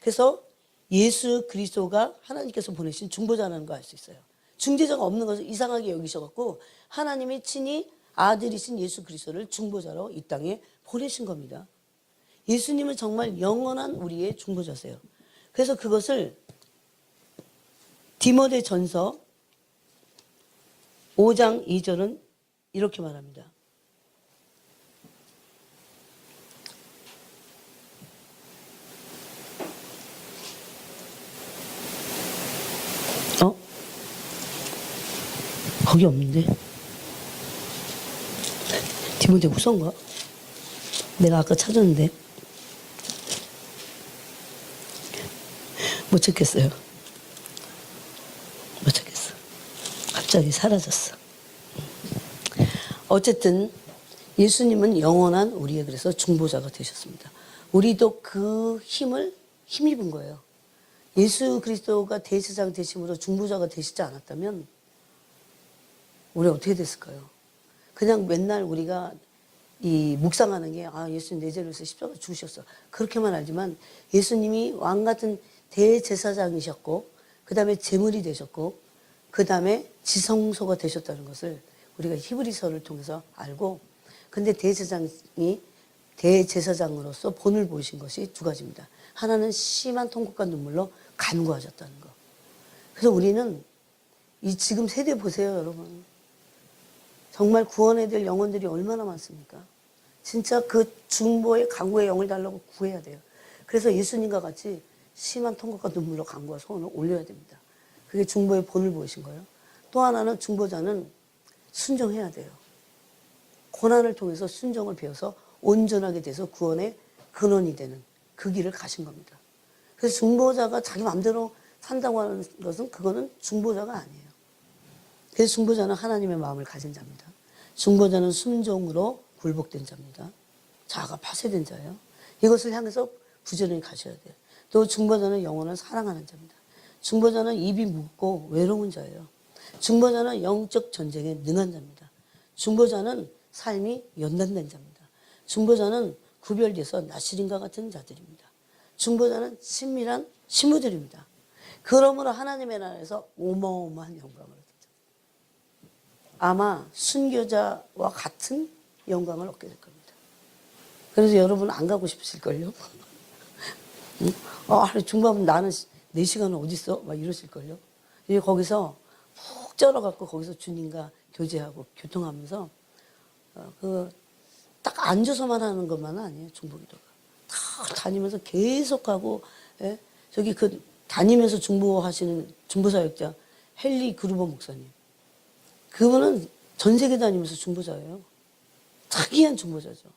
그래서 예수 그리스도가 하나님께서 보내신 중보자라는 거 알 수 있어요. 중재자가 없는 것을 이상하게 여기셔갖고 하나님이 친히 아들이신 예수 그리스도를 중보자로 이 땅에 보내신 겁니다. 예수님은 정말 영원한 우리의 중보자세요. 그래서 그것을 디모데전서 5장 2절은 이렇게 말합니다. 거기 없는데? 디모데 후서인가? 내가 아까 찾았는데 못 찾겠어요. 못 찾겠어. 갑자기 사라졌어. 어쨌든 예수님은 영원한 우리의 그래서 중보자가 되셨습니다. 우리도 그 힘입은 거예요. 예수 그리스도가 대제사장 되심으로 중보자가 되시지 않았다면 우리 어떻게 됐을까요? 그냥 맨날 우리가 이 묵상하는 게 예수님 내 죄를 위해서 십자가 죽으셨어. 그렇게만 알지만 예수님이 왕 같은 대제사장이셨고 그 다음에 제물이 되셨고 그 다음에 지성소가 되셨다는 것을 우리가 히브리서를 통해서 알고, 근데 대제사장으로서 본을 보이신 것이 두 가지입니다. 하나는 심한 통곡과 눈물로 간구하셨다는 거. 그래서 우리는 이 지금 세대 보세요, 여러분. 정말 구원해야 될 영혼들이 얼마나 많습니까? 진짜 그 중보의 간구의 영을 달라고 구해야 돼요. 그래서 예수님과 같이 심한 통곡과 눈물로 간구와 소원을 올려야 됩니다. 그게 중보의 본을 보이신 거예요. 또 하나는 중보자는 순종해야 돼요. 고난을 통해서 순종을 배워서 온전하게 돼서 구원의 근원이 되는 그 길을 가신 겁니다. 그래서 중보자가 자기 마음대로 산다고 하는 것은 그거는 중보자가 아니에요. 그래서 중보자는 하나님의 마음을 가진 자입니다. 중보자는 순종으로 굴복된 자입니다. 자아가 파쇄된 자예요. 이것을 향해서 부지런히 가셔야 돼요. 또 중보자는 영혼을 사랑하는 자입니다. 중보자는 입이 묻고 외로운 자예요. 중보자는 영적 전쟁에 능한 자입니다. 중보자는 삶이 연단된 자입니다. 중보자는 구별돼서 나시린과 같은 자들입니다. 중보자는 친밀한 신부들입니다. 그러므로 하나님의 나라에서 어마어마한 영광을 얻었죠. 아마 순교자와 같은 영광을 얻게 될 겁니다. 그래서 여러분 안 가고 싶으실걸요? 중보하면 나는 4시간은 어디 있어? 막 이러실걸요? 거기서 푹 쩔어갖고 거기서 주님과 교제하고 교통하면서 딱 앉아서만 하는 것만은 아니에요. 중보기도가 다 다니면서 계속하고, 예? 저기 다니면서 중보하시는 중보사역자 헨리 그루버 목사님, 그분은 전 세계 다니면서 중보자예요. 특이한 중보자죠.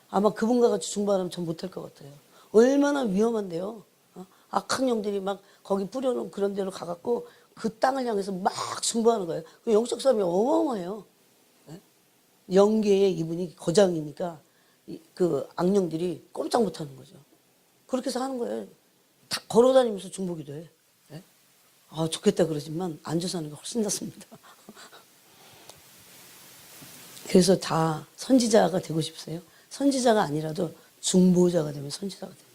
아마 그분과 같이 중보하면 전 못할 것 같아요. 얼마나 위험한데요. 악한 영들이 막 거기 뿌려놓은 그런 데로 가갖고 그 땅을 향해서 막 중보하는 거예요. 그 영적 싸움이 어마어마해요. 영계에 이분이 거장이니까 그 악령들이 꼼짝 못하는 거죠. 그렇게 해서 하는 거예요. 다 걸어다니면서 중보기도 해. 좋겠다 그러지만 앉아서 하는 게 훨씬 낫습니다. 그래서 다 선지자가 되고 싶으세요? 선지자가 아니라도 중보자가 되면 선지자가 됩니다.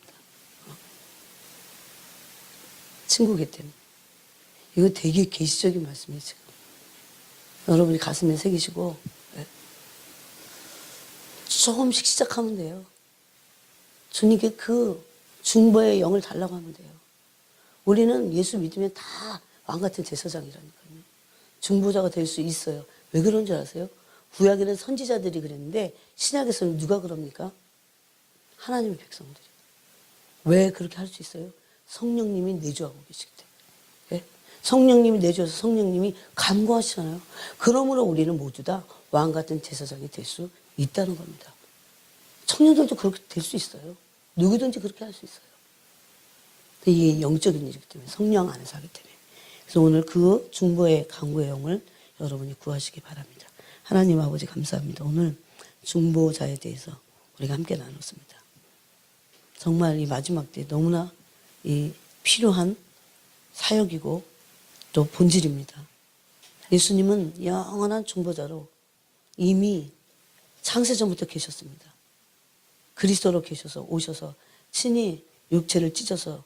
친구기 때문에. 이거 되게 계시적인 말씀이에요, 지금. 여러분이 가슴에 새기시고, 조금씩 시작하면 돼요. 주님께 그 중보의 영을 달라고 하면 돼요. 우리는 예수 믿으면 다 왕같은 제사장이라니까요. 중보자가 될 수 있어요. 왜 그런 줄 아세요? 구약에는 선지자들이 그랬는데 신약에서는 누가 그럽니까? 하나님의 백성들이. 왜 그렇게 할 수 있어요? 성령님이 내주하고 계시기 때문에. 성령님이 내주어서 성령님이 간구하시잖아요. 그러므로 우리는 모두 다 왕같은 제사장이 될 수 있다는 겁니다. 청년들도 그렇게 될 수 있어요. 누구든지 그렇게 할 수 있어요. 이게 영적인 일이기 때문에, 성령 안에서 하기 때문에. 그래서 오늘 그 중보의 간구의 영을 여러분이 구하시기 바랍니다. 하나님 아버지 감사합니다. 오늘 중보자에 대해서 우리가 함께 나눴습니다. 정말 이 마지막 때 너무나 이 필요한 사역이고 또 본질입니다. 예수님은 영원한 중보자로 이미 창세전부터 계셨습니다. 그리스도로 계셔서 오셔서 친히 육체를 찢어서